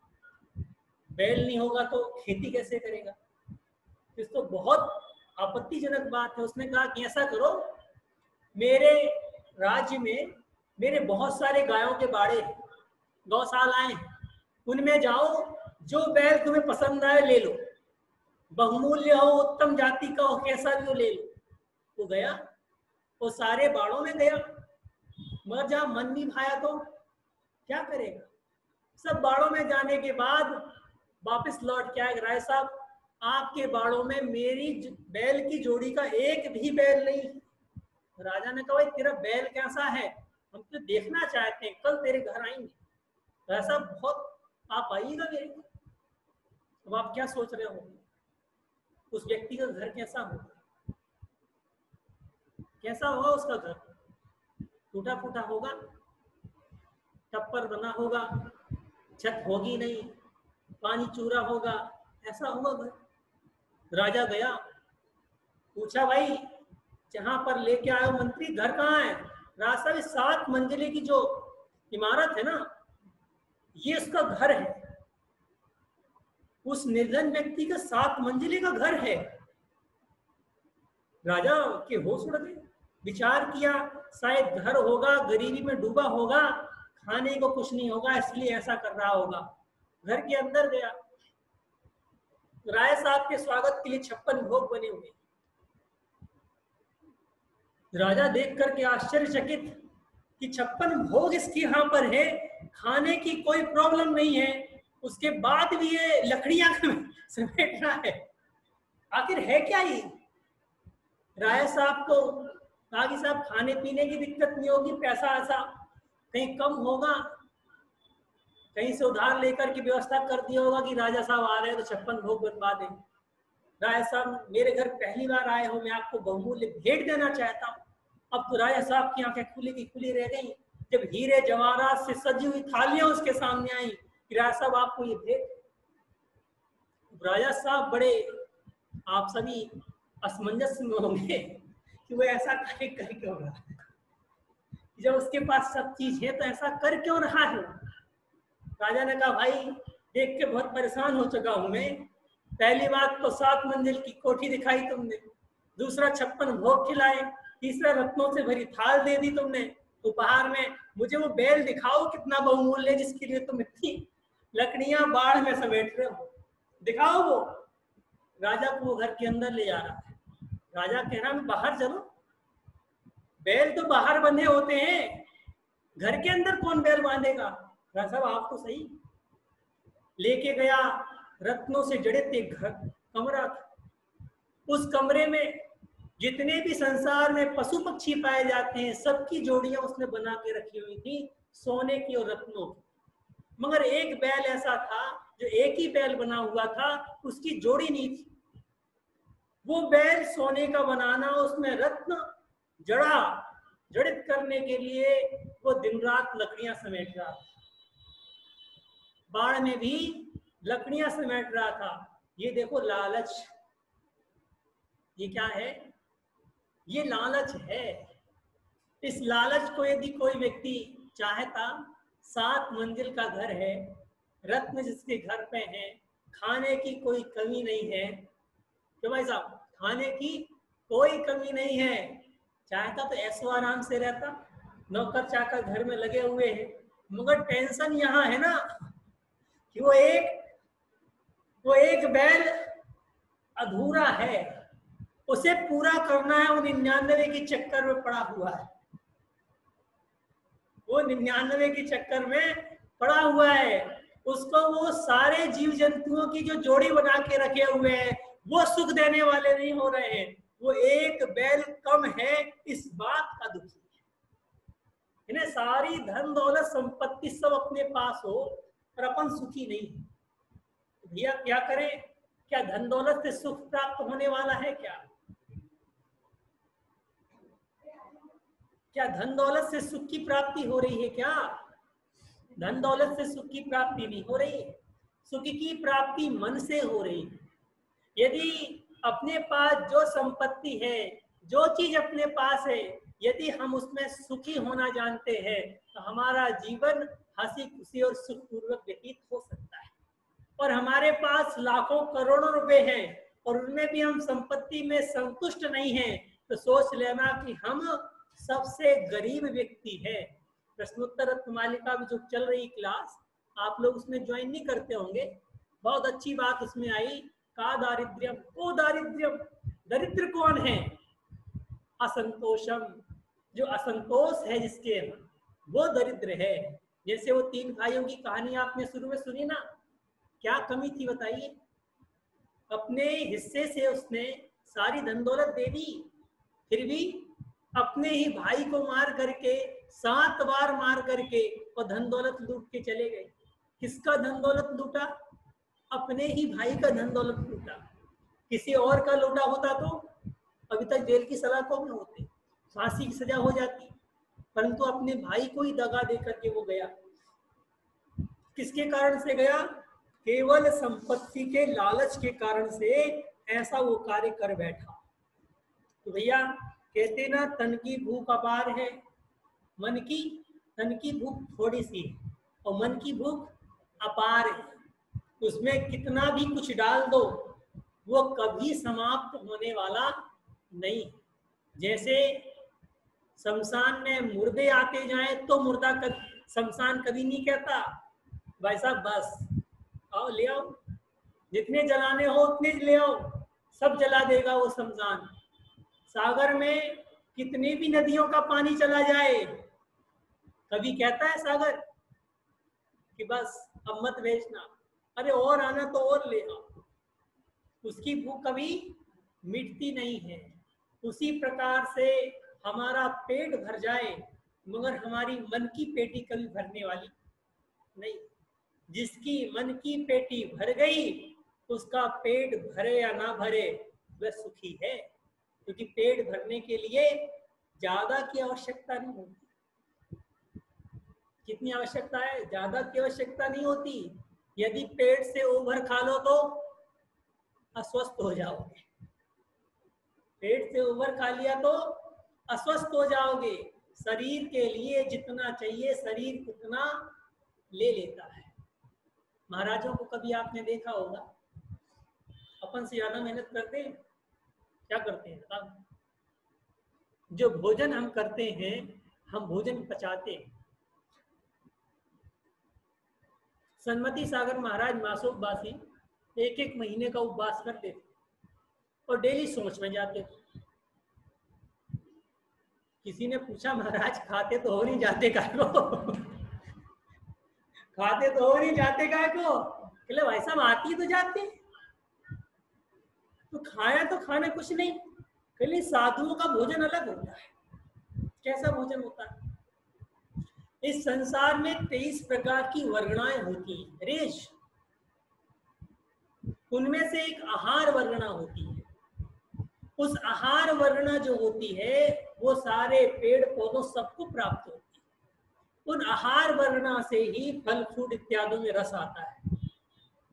बैल नहीं होगा तो खेती कैसे करेगा? इस तो बहुत आपत्तिजनक बात है। उसने कहा कि ऐसा करो, मेरे राज्य में मेरे बहुत सारे गायों के बाड़े, गौशालाएं, उनमें जाओ, जो बैल तुम्हें पसंद आए ले लो, बहुमूल्य हो, उत्तम जाति का हो, कैसा भी हो ले लो। वो गया, वो सारे बाड़ों में गया, मगर जहाँ मन नहीं भाया तो क्या करेगा। सब बाड़ों में जाने के बाद वापस लौट के आए, राय साहब आपके बाड़ों में मेरी बैल की जोड़ी का एक भी बैल नहीं। राजा ने कहा भाई तेरा बैल कैसा है, हम तो देखना चाहते हैं, कल तेरे घर आएंगे। ऐसा बहुत आप आइएगा मेरे घर। अब आप क्या सोच रहे हो, उस व्यक्ति का घर कैसा होगा? कैसा होगा उसका घर? टूटा फूटा होगा, टप्पर बना होगा, छत होगी नहीं, पानी चूरा होगा, ऐसा होगा घर। राजा गया, पूछा भाई जहां पर लेके आए हो मंत्री, घर कहाँ है? राजा 7 मंजिले की जो इमारत है ना, ये उसका घर है। उस निर्धन व्यक्ति का 7 मंजिले का घर है। राजा के होश उड़ गए, विचार किया शायद घर होगा, गरीबी में डूबा होगा, खाने को कुछ नहीं होगा, इसलिए ऐसा कर रहा होगा। घर के अंदर गया, राय साहब के स्वागत के लिए 56 भोग बने हुए। राजा देख करके आश्चर्यचकित कि 56 भोग इसके यहाँ पर है, खाने की कोई प्रॉब्लम नहीं है, उसके बाद भी ये लकड़ियां समेट रहा है, आखिर है क्या ये? राय साहब को कहा कि साहब खाने पीने की दिक्कत नहीं होगी, पैसा ऐसा कहीं कम होगा, कहीं से उधार लेकर की व्यवस्था कर दिया होगा कि राजा साहब आ रहे हैं तो 56 भोग बनवा दें। राजा साहब मेरे घर पहली बार आए हो, मैं आपको बहुमूल्य भेंट देना चाहता हूँ। अब तो राजा साहब की आंखें खुली की खुली रह गई जब हीरे जवाहरात से सजी हुई थालियां उसके सामने आई कि राजा साहब आपको ये भेंट। राजा साहब बड़े, आप सभी असमंजस में होंगे कि वो ऐसा कर क्यों रहा है, जब उसके पास सब चीज है तो ऐसा कर क्यों रहा है। राजा ने कहा भाई देख के बहुत परेशान हो चुका हूं मैं, पहली बात तो 7 मंजिल की कोठी दिखाई तुमने, दूसरा 56 भोग खिलाए, तीसरा रत्नों से भरी थाल दे दी तुमने उपहार में। मुझे वो बैल दिखाओ कितना बहुमूल्य है जिसके लिए तुम इतनी लकड़ियां बाढ़ में समेट रहे हो, दिखाओ वो। राजा को वो घर के अंदर ले जा रहा है। राजा कह रहा है बाहर चलो, बैल तो बाहर बंधे होते हैं, घर के अंदर कौन बैल बांधेगा। राजा साहब आप तो सही। लेके गया, रत्नों से जड़े थे घर कमरा था। उस कमरे में जितने भी संसार में पशु पक्षी पाए जाते हैं सबकी जोड़ियां उसने बना के रखी हुई थी, सोने की और रत्नों की। मगर एक बैल ऐसा था जो एक ही बैल बना हुआ था, उसकी जोड़ी नहीं थी। वो बैल सोने का बनाना, उसमें रत्न जड़ित करने के लिए वो दिन रात लकड़ियां समेट रहा था, बाढ़ में भी लकड़ियां समेट रहा था। ये देखो लालच, ये क्या है, ये लालच है। इस लालच को यदि कोई व्यक्ति चाहता, 7 मंजिल का घर है, रत्न जिसके घर पे है, खाने की कोई कमी नहीं है, क्यों भाई साहब, खाने की कोई कमी नहीं है, चाहता तो ऐसो आराम से रहता, नौकर चाकर घर में लगे हुए हैं। मगर टेंशन यहाँ है ना कि वो एक बैल अधूरा है, उसे पूरा करना है। वो 99 के चक्कर में पड़ा हुआ है, वो 99 के चक्कर में पड़ा हुआ है। उसको वो सारे जीव जंतुओं की जो जोड़ी बना के रखे हुए हैं वो सुख देने वाले नहीं हो रहे हैं। वो एक बैल कम है, इस बात का दुखी है। इन्हें सारी धन दौलत संपत्ति सब अपने पास हो और अपन सुखी नहीं है। भैया क्या करें, क्या धन दौलत से सुख प्राप्त होने वाला है क्या धन दौलत से सुख की प्राप्ति हो रही है क्या? धन दौलत से सुख की प्राप्ति नहीं हो रही, सुख की प्राप्ति मन से हो रही है। यदि अपने पास जो संपत्ति है, जो चीज अपने पास है, यदि हम उसमें सुखी होना जानते हैं तो हमारा जीवन हंसी खुशी और सुखपूर्वक व्यतीत हो सकता है। और हमारे पास लाखों करोड़ों रुपए हैं और उनमें भी हम संपत्ति में संतुष्ट नहीं हैं, तो सोच लेना कि हम सबसे गरीब व्यक्ति है। प्रश्नोत्तर रत्नमालिका में जो चल रही क्लास, आप लोग उसमें ज्वाइन नहीं करते होंगे, बहुत अच्छी बात उसमें आई। का दारिद्र्यम, ओ दारिद्र्यम, दरिद्र कौन है? असंतोषम, जो असंतोष है जिसके, वो दरिद्र है। जैसे वो 3 भाइयों की कहानी आपने शुरू में सुनी ना, क्या कमी थी बताइए? अपने हिस्से से उसने सारी धन दौलत दे दी, फिर भी अपने ही भाई को मार करके, 7 बार मार करके और धन दौलत लूट के चले गए। किसका धन दौलत लूटा? अपने ही भाई का धन दौलत लूटा। किसी और का लूटा होता तो अभी तक जेल की सलाखों में होते, फांसी की सजा हो जाती, परंतु अपने भाई को ही दगा दे करके वो गया। किसके कारण से गया? केवल संपत्ति के लालच के कारण से ऐसा वो कार्य कर बैठा। तो भैया कहते ना, तन की भूख अपार है, तन की भूख थोड़ी सी है और मन की भूख अपार है। उसमें कितना भी कुछ डाल दो वो कभी समाप्त होने वाला नहीं। जैसे शमशान में मुर्दे आते जाएं तो मुर्दा शमशान कभी नहीं कहता भाई साहब बस आओ ले आओ, जितने जलाने हो उतने ले आओ, सब जला देगा वो शमशान। सागर में कितनी भी नदियों का पानी चला जाए, कभी कहता है सागर कि बस अब मत बेचना, अरे और आना तो और ले आओ। उसकी भूख कभी मिटती नहीं है। उसी प्रकार से हमारा पेट भर जाए मगर हमारी मन की पेटी कभी भरने वाली नहीं। जिसकी मन की पेटी भर गई उसका पेट भरे या ना भरे वह सुखी है, क्योंकि पेट भरने के लिए ज्यादा की आवश्यकता नहीं होती। कितनी आवश्यकता है? ज्यादा की आवश्यकता नहीं होती। यदि पेट से ओवर खा लो तो अस्वस्थ हो जाओगे, पेट से ओवर खा लिया तो अस्वस्थ हो जाओगे। शरीर के लिए जितना चाहिए शरीर उतना ले लेता है। महाराजों को कभी आपने देखा होगा, अपन से ज्यादा मेहनत करते हैं? क्या करते हैं बताओ? जो भोजन हम करते हैं, हम भोजन पचाते हैं। सन्मति सागर महाराज मासोकबासी 1-1 महीने का उपवास करते थे और डेली सोच में जाते थे। किसी ने पूछा महाराज खाते तो हो नहीं जाते काय को? खाते तो हो नहीं जाते काय को? कहले भाई साहब आती तो जाते, तो खाया तो खाना कुछ नहीं। कहले साधुओं का भोजन अलग होता है। कैसा भोजन होता है? इस संसार में 23 प्रकार की वर्गणाएं होती हैं रेश। उनमें से एक आहार वर्गणा होती है। उस आहार वर्गणा जो होती है वो सारे पेड़ पौधों सबको प्राप्त होती है। उन आहार वर्गणा से ही फल फ्रूट इत्यादि में रस आता है।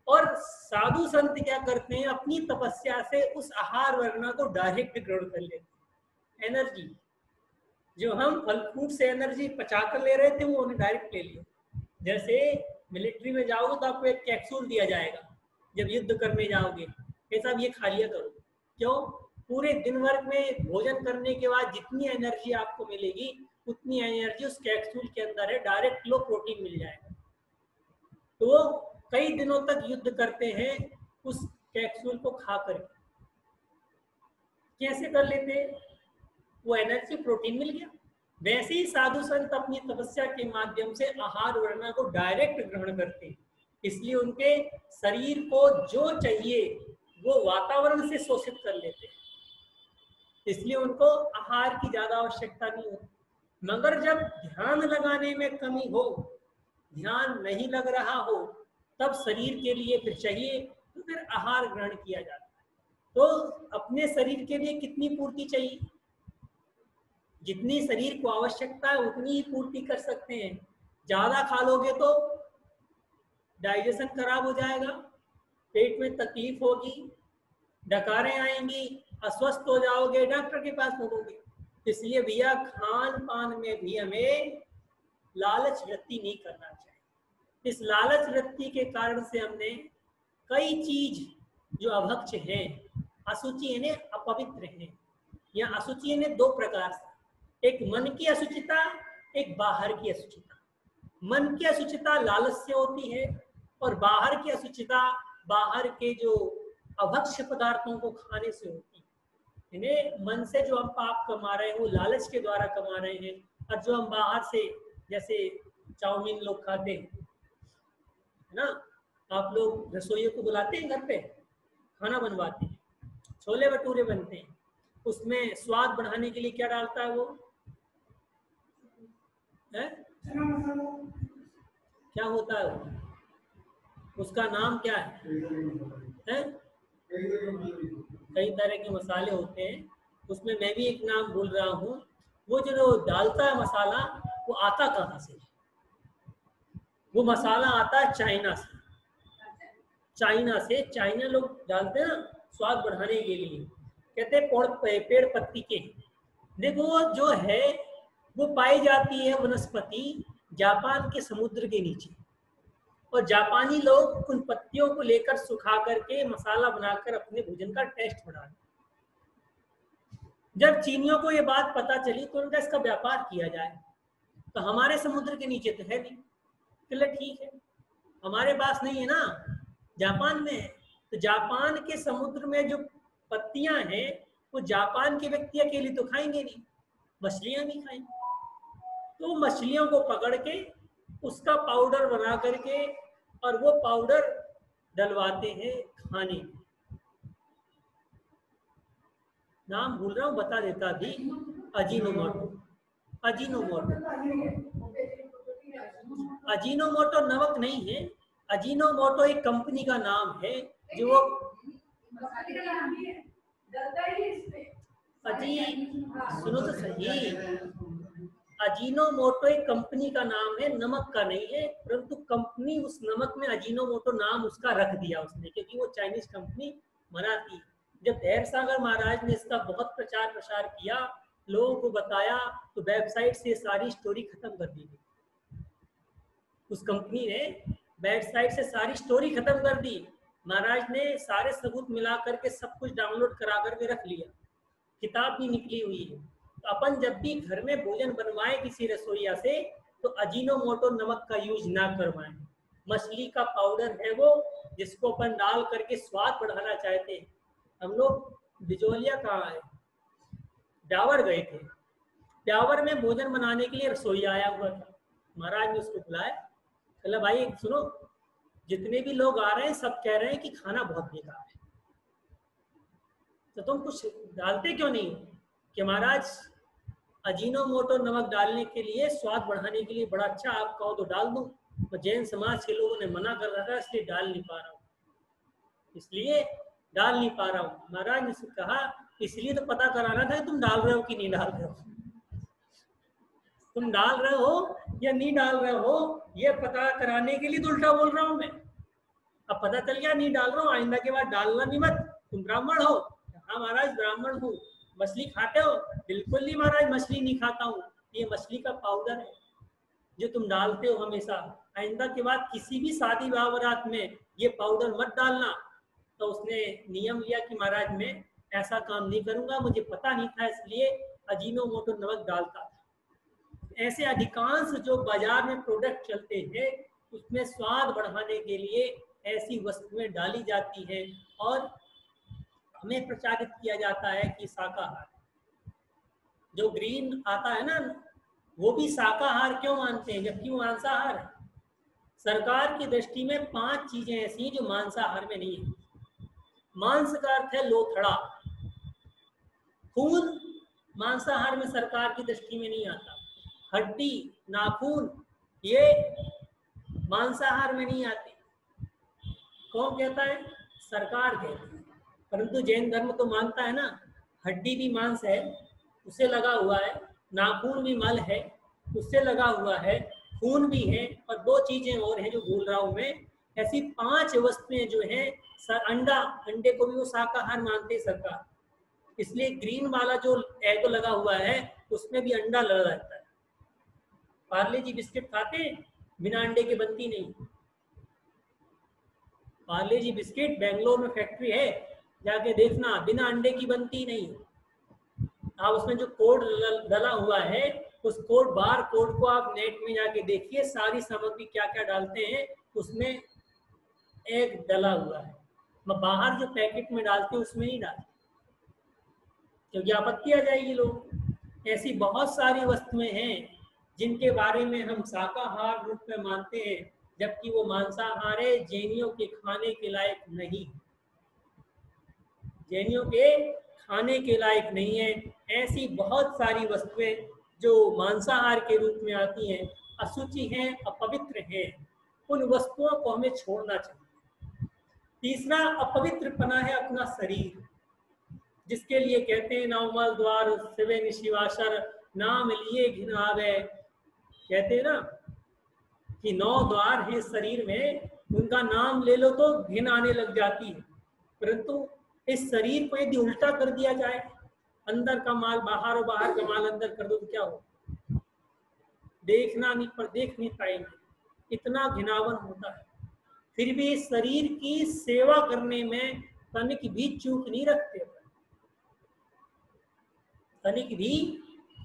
और साधु संत क्या करते हैं? अपनी तपस्या से उस आहार वर्गणा को डायरेक्ट ग्रहण कर लेते हैं। एनर्जी जो हम फल फ्रूट से एनर्जी पचाकर ले रहे थे वो उन्हें डायरेक्ट ले लिया। जैसे मिलिट्री में जाओगे तो आपको एक कैप्सूल दिया जाएगा जब युद्ध करने जाओगे, ऐसा ये खा लिया करो। क्यों? पूरे दिन भर में भोजन करने के बाद जितनी एनर्जी आपको मिलेगी उतनी एनर्जी उस कैप्सूल के अंदर है, डायरेक्ट लो प्रोटीन मिल जाएगा। तो कई दिनों तक युद्ध करते हैं उस कैप्सूल को खा करके। कैसे कर लेते? वो एनर्जी प्रोटीन मिल गया। वैसे ही साधु संत अपनी तपस्या के माध्यम से आहार वर्णा को डायरेक्ट ग्रहण करते हैं, इसलिए उनके शरीर को जो चाहिए वो वातावरण से शोषित कर लेते हैं, इसलिए उनको आहार की ज्यादा आवश्यकता नहीं होती। मगर जब ध्यान लगाने में कमी हो, ध्यान नहीं लग रहा हो, तब शरीर के लिए फिर चाहिए तो फिर आहार ग्रहण किया जाता है। तो अपने शरीर के लिए कितनी पूर्ति चाहिए? जितनी शरीर को आवश्यकता है उतनी ही पूर्ति कर सकते हैं। ज्यादा खा लोगे तो डाइजेशन खराब हो जाएगा, पेट में तकलीफ होगी, डकारें आएंगी, अस्वस्थ हो जाओगे, डॉक्टर के पास भागोगे। इसलिए भैया खान पान में भी हमें लालच वृत्ति नहीं करना चाहिए। इस लालच वृत्ति के कारण से हमने कई चीज जो अभक्ष हैं, अशुचि यानी अपवित्र हैं। या अशुचि यानी दो प्रकार से, एक मन की अशुचिता, एक बाहर की अशुचिता। मन की अशुचिता लालच से होती है और बाहर की अशुचिता बाहर के जो अभक्ष्य पदार्थों को खाने से होती है। यानी मन से जो हम पाप कमा रहे हैं वो लालच के द्वारा कमा रहे हैं, और जो हम बाहर से जैसे चाउमीन लोग खाते हैं, है ना, आप लोग रसोइयों को बुलाते हैं घर पे, खाना बनवाते हैं, छोले भटूरे बनते हैं, उसमें स्वाद बढ़ाने के लिए क्या डालता है वो? है? क्या होता है वो? उसका नाम क्या है? कई तरह के मसाले होते हैं, उसमें मैं भी एक नाम भूल रहा हूँ। वो जो डालता है मसाला, वो आता कहाँ से? वो मसाला आता है चाइना से। चाइना लोग डालते हैं ना स्वाद बढ़ाने के लिए, कहते हैं पेड़ पत्ती के। देखो जो है वो पाई जाती है वनस्पति जापान के समुद्र के नीचे, और जापानी लोग उन पत्तियों को लेकर सुखा करके मसाला बनाकर अपने भोजन का टेस्ट बढ़ाते। जब चीनियों को ये बात पता चली तो उनका इसका व्यापार किया जाए, तो हमारे समुद्र के नीचे तो है नहीं, चलो ठीक है, हमारे पास नहीं है ना, जापान में है। तो जापान के समुद्र में जो पत्तियां हैं वो जापान के व्यक्ति अकेले तो खाएंगे नहीं, मछलियां भी खाएंगे। तो मछलियों को पकड़ के उसका पाउडर बना करके और वो पाउडर डलवाते हैं खाने में। नाम भूल रहा हूँ, बता देता भी, अजीनोमोटो। अजीनोमोटो नमक नहीं है, अजीनोमोटो एक कंपनी का नाम है जो सुनो तो सही, अजीनोमोटो एक कंपनी का नाम है, नमक का नहीं है। परंतु कंपनी उस नमक में अजीनोमोटो नाम उसका रख दिया उसने, क्योंकि वो चाइनीज कंपनी बनाती है। जब धैर्य सागर महाराज ने इसका बहुत प्रचार प्रसार किया, लोगों को बताया, तो वेबसाइट से सारी स्टोरी खत्म कर दी गई। उस कंपनी ने वेबसाइट से सारी स्टोरी खत्म कर दी। महाराज ने सारे सबूत मिला करके सब कुछ डाउनलोड करा करके रख लिया, किताब भी निकली हुई है। तो अपन जब भी घर में भोजन बनवाए किसी रसोईया से तो अजीनोमोटो नमक का यूज ना करवाएं। मछली का पाउडर है वो, जिसको अपन डाल करके स्वाद बढ़ाना चाहते हैं। हम लोग बिजोलिया कहाँ है, ब्यावर गए थे, ब्यावर में भोजन बनाने के लिए रसोईया आया हुआ था। महाराज ने उसको बुलाया, बोला भाई सुनो, जितने भी लोग आ रहे हैं सब कह रहे हैं कि खाना बहुत बेकार है, तो तुम कुछ डालते क्यों नहीं? कि महाराज अजीनोमोटो नमक डालने के लिए, स्वाद बढ़ाने के लिए बड़ा अच्छा, आप कहो तो डाल दूं। तो जैन समाज के लोगों ने मना कर रखा, इसलिए डाल नहीं पा रहा हूँ, इसलिए डाल नहीं पा रहा हूँ। महाराज ने कहा इसलिए तो पता कराना था कि तुम डाल रहे हो कि नहीं डाल रहे हो, तुम डाल रहे हो या नहीं डाल रहे हो, ये पता कराने के लिए तो उल्टा बोल रहा हूँ मैं। अब पता चल गया नहीं डाल रहा हूँ, आइंदा के बाद डालना नहीं मत। तुम ब्राह्मण हो? हाँ महाराज ब्राह्मण हूँ। मछली खाते हो? बिल्कुल नहीं महाराज, मछली नहीं खाता हूँ। ये मछली का पाउडर है जो तुम डालते हो हमेशा, आइंदा के बाद किसी भी शादी विवाह बारात में ये पाउडर मत डालना। तो उसने नियम लिया कि महाराज मैं ऐसा काम नहीं करूंगा, मुझे पता नहीं था इसलिए अजीनोमोटो नमक डालता था। ऐसे अधिकांश जो बाजार में प्रोडक्ट चलते हैं उसमें स्वाद बढ़ाने के लिए ऐसी वस्तुएं डाली जाती हैं और हमें प्रचारित किया जाता है कि शाकाहार, जो ग्रीन आता है ना वो भी शाकाहार क्यों मानते हैं जबकि वो मांसाहार है। सरकार की दृष्टि में 5 चीजें ऐसी हैं जो मांसाहार में नहीं है। मांस का अर्थ है लोथड़ा, खून मांसाहार में सरकार की दृष्टि में नहीं आता। हड्डी, नाखून ये मांसाहार में नहीं आते। कौन कहता है? सरकार कहती है। परंतु जैन धर्म तो मानता है ना, हड्डी भी मांस है, उसे लगा हुआ है, नाखून भी मल है, उससे लगा हुआ है, खून भी है, और 2 चीजें और हैं जो भूल रहा हूं मैं। ऐसी 5 वस्तुएं जो हैं, अंडा, अंडे को भी वो शाकाहार मानते हैं सरकार, इसलिए ग्रीन वाला जो एग लगा हुआ है उसमें भी अंडा लगा रहता है। पार्ले जी बिस्किट खाते हैं, बिना अंडे के बनती नहीं। पार्ले जी बिस्किट बेंगलोर में फैक्ट्री है, जाके देखना, बिना अंडे की बनती नहीं। आप उसमें जो कोड डला हुआ है उस कोड, बार कोड को आप नेट में जाके देखिए, सारी सामग्री क्या क्या डालते हैं उसमें एग डला हुआ है। बाहर जो पैकेट में डालते हैं उसमें नहीं डालते क्योंकि आपत्ति आ जाएगी लोग। ऐसी बहुत सारी वस्तुएं हैं जिनके बारे में हम शाकाहार रूप में मानते हैं जबकि वो मांसाहार है, जैनियों के खाने के लायक नहीं, जैनियों के खाने के लायक नहीं है। ऐसी बहुत सारी वस्तुएं जो मांसाहार के रूप में आती हैं, अशुचि हैं, अपवित्र हैं, उन वस्तुओं को हमें छोड़ना चाहिए। तीसरा अपवित्रपना है अपना शरीर, जिसके लिए कहते हैं नवमल द्वार शिवे शिवाशर नाम लिए घिन आवे। कहते हैं ना कि 9 द्वार है शरीर में, उनका नाम ले लो तो घिन आने लग जाती है। परंतु इस शरीर को यदि उल्टा कर दिया जाए, अंदर का माल बाहर और बाहर का माल अंदर कर दो तो क्या हो? देखना नहीं, पर देख नहीं पाएंगे, इतना घिनावन होता है। फिर भी शरीर की सेवा करने में तनिक भी चूक नहीं रखते, तनिक भी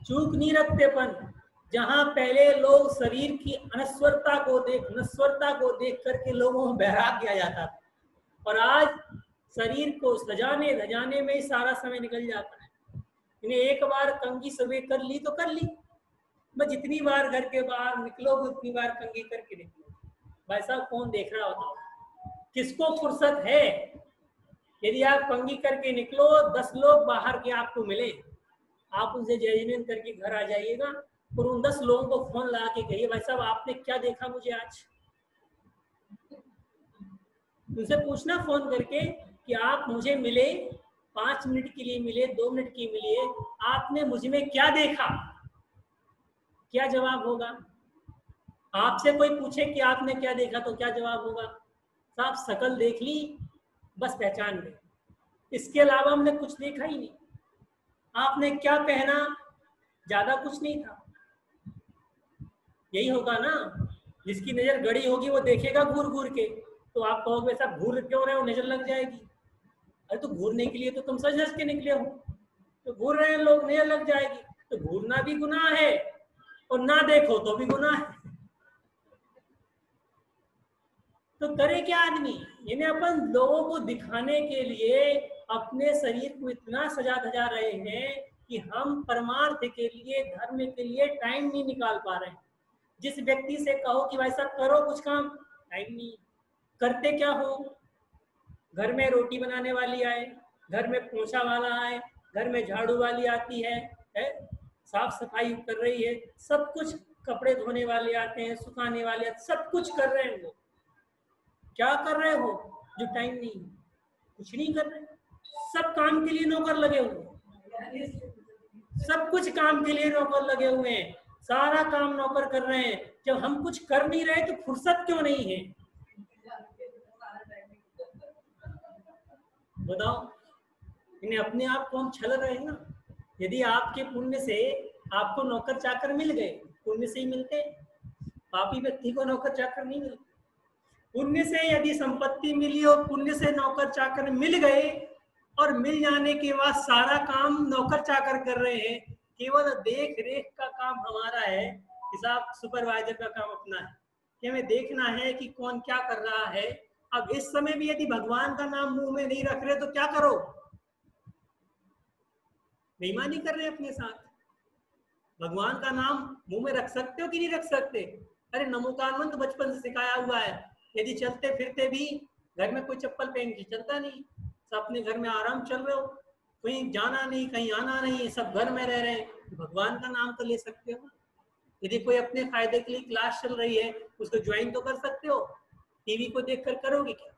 चूक नहीं रखतेपन। जहां पहले लोग शरीर की नश्वरता को देख करके लोगों में बैराग किया जाता था, और आज शरीर को सजाने धजाने में ही सारा समय निकल जाता है। इन्हें एक बार कंघी सुबह कर ली तो कर ली, मैं जितनी बार घर के बाहर निकलोगे उतनी बार कंघी करके निकलो। भाई साहब कौन देख रहा होता है? किसको फुर्सत है? यदि आप कंघी करके निकलो, 10 लोग बाहर के आपको मिले, आप उनसे जय करके घर आ जाइएगा और उन 10 लोगों को फोन लगा के कहिए भाई साहब आपने क्या देखा मुझे आज। उनसे पूछना फोन करके कि आप मुझे मिले, 5 मिनट के लिए मिले, 2 मिनट के लिए, आपने मुझ में क्या देखा? क्या जवाब होगा? आपसे कोई पूछे कि आपने क्या देखा तो क्या जवाब होगा? साहब शकल देख ली, बस पहचान गए, इसके अलावा हमने कुछ देखा ही नहीं। आपने क्या पहना, ज्यादा कुछ नहीं था। यही होगा ना, जिसकी नजर गड़ी होगी वो देखेगा घूर घूर के, तो आप कहोगे ऐसा घूर क्यों रहे हो, नजर लग जाएगी। अरे तो घूरने के लिए तो तुम सज धज के निकले हो, तो घूर रहे हैं लोग, नजर लग जाएगी। तो घूरना भी गुनाह है और ना देखो तो भी गुनाह है। तो करे क्या आदमी, यानी अपन लोगों को दिखाने के लिए अपने शरीर को इतना सजा धजा रहे हैं कि हम परमार्थ के लिए, धर्म के लिए टाइम नहीं निकाल पा रहे हैं। जिस व्यक्ति से कहो कि भाई साहब करो कुछ काम, टाइम नहीं। करते क्या हो, घर में रोटी बनाने वाली आए, घर में पोछा वाला आए, घर में झाड़ू वाली आती है, साफ सफाई कर रही है, सब कुछ, कपड़े धोने वाले आते हैं, सुखाने वाले आते, सब कुछ कर रहे हैं। वो क्या कर रहे हो जो टाइम नहीं, कुछ नहीं कर रहे। सब काम के लिए नौकर लगे हुए, सब कुछ काम के लिए नौकर लगे हुए हैं, सारा काम नौकर कर रहे हैं। जब हम कुछ कर नहीं रहे तो फुर्सत क्यों नहीं है, बताओ। इन्हें अपने आप को हम छल रहे हैं ना। यदि आपके पुण्य से आपको नौकर चाकर मिल गए, पुण्य से ही मिलते, पापी व्यक्ति को नौकर चाकर नहीं मिलते। पुण्य से यदि संपत्ति मिली और पुण्य से नौकर चाकर मिल गए, और मिल जाने के बाद सारा काम नौकर चाकर कर रहे हैं, केवल देख रेख का काम हमारा है, हिसाब सुपरवाइजर का काम अपना है कि हमें देखना है कि कौन क्या कर रहा है। अब इस समय भी यदि भगवान का नाम मुंह में नहीं रख रहे तो क्या करो, बेईमानी कर रहे अपने साथ। भगवान का नाम मुंह में रख सकते हो कि नहीं रख सकते? अरे नमोकार मंत्र बचपन से सिखाया हुआ है। यदि चलते फिरते भी घर में कोई चप्पल पहन के चलता नहीं, सब अपने घर में आराम चल रहे हो, कहीं जाना नहीं, कहीं आना नहीं, सब घर में रह रहे हैं, भगवान का नाम तो ले सकते हो। यदि कोई अपने फायदे के लिए क्लास चल रही है उसको ज्वाइन तो कर सकते हो। टीवी को देखकर करोगे क्या?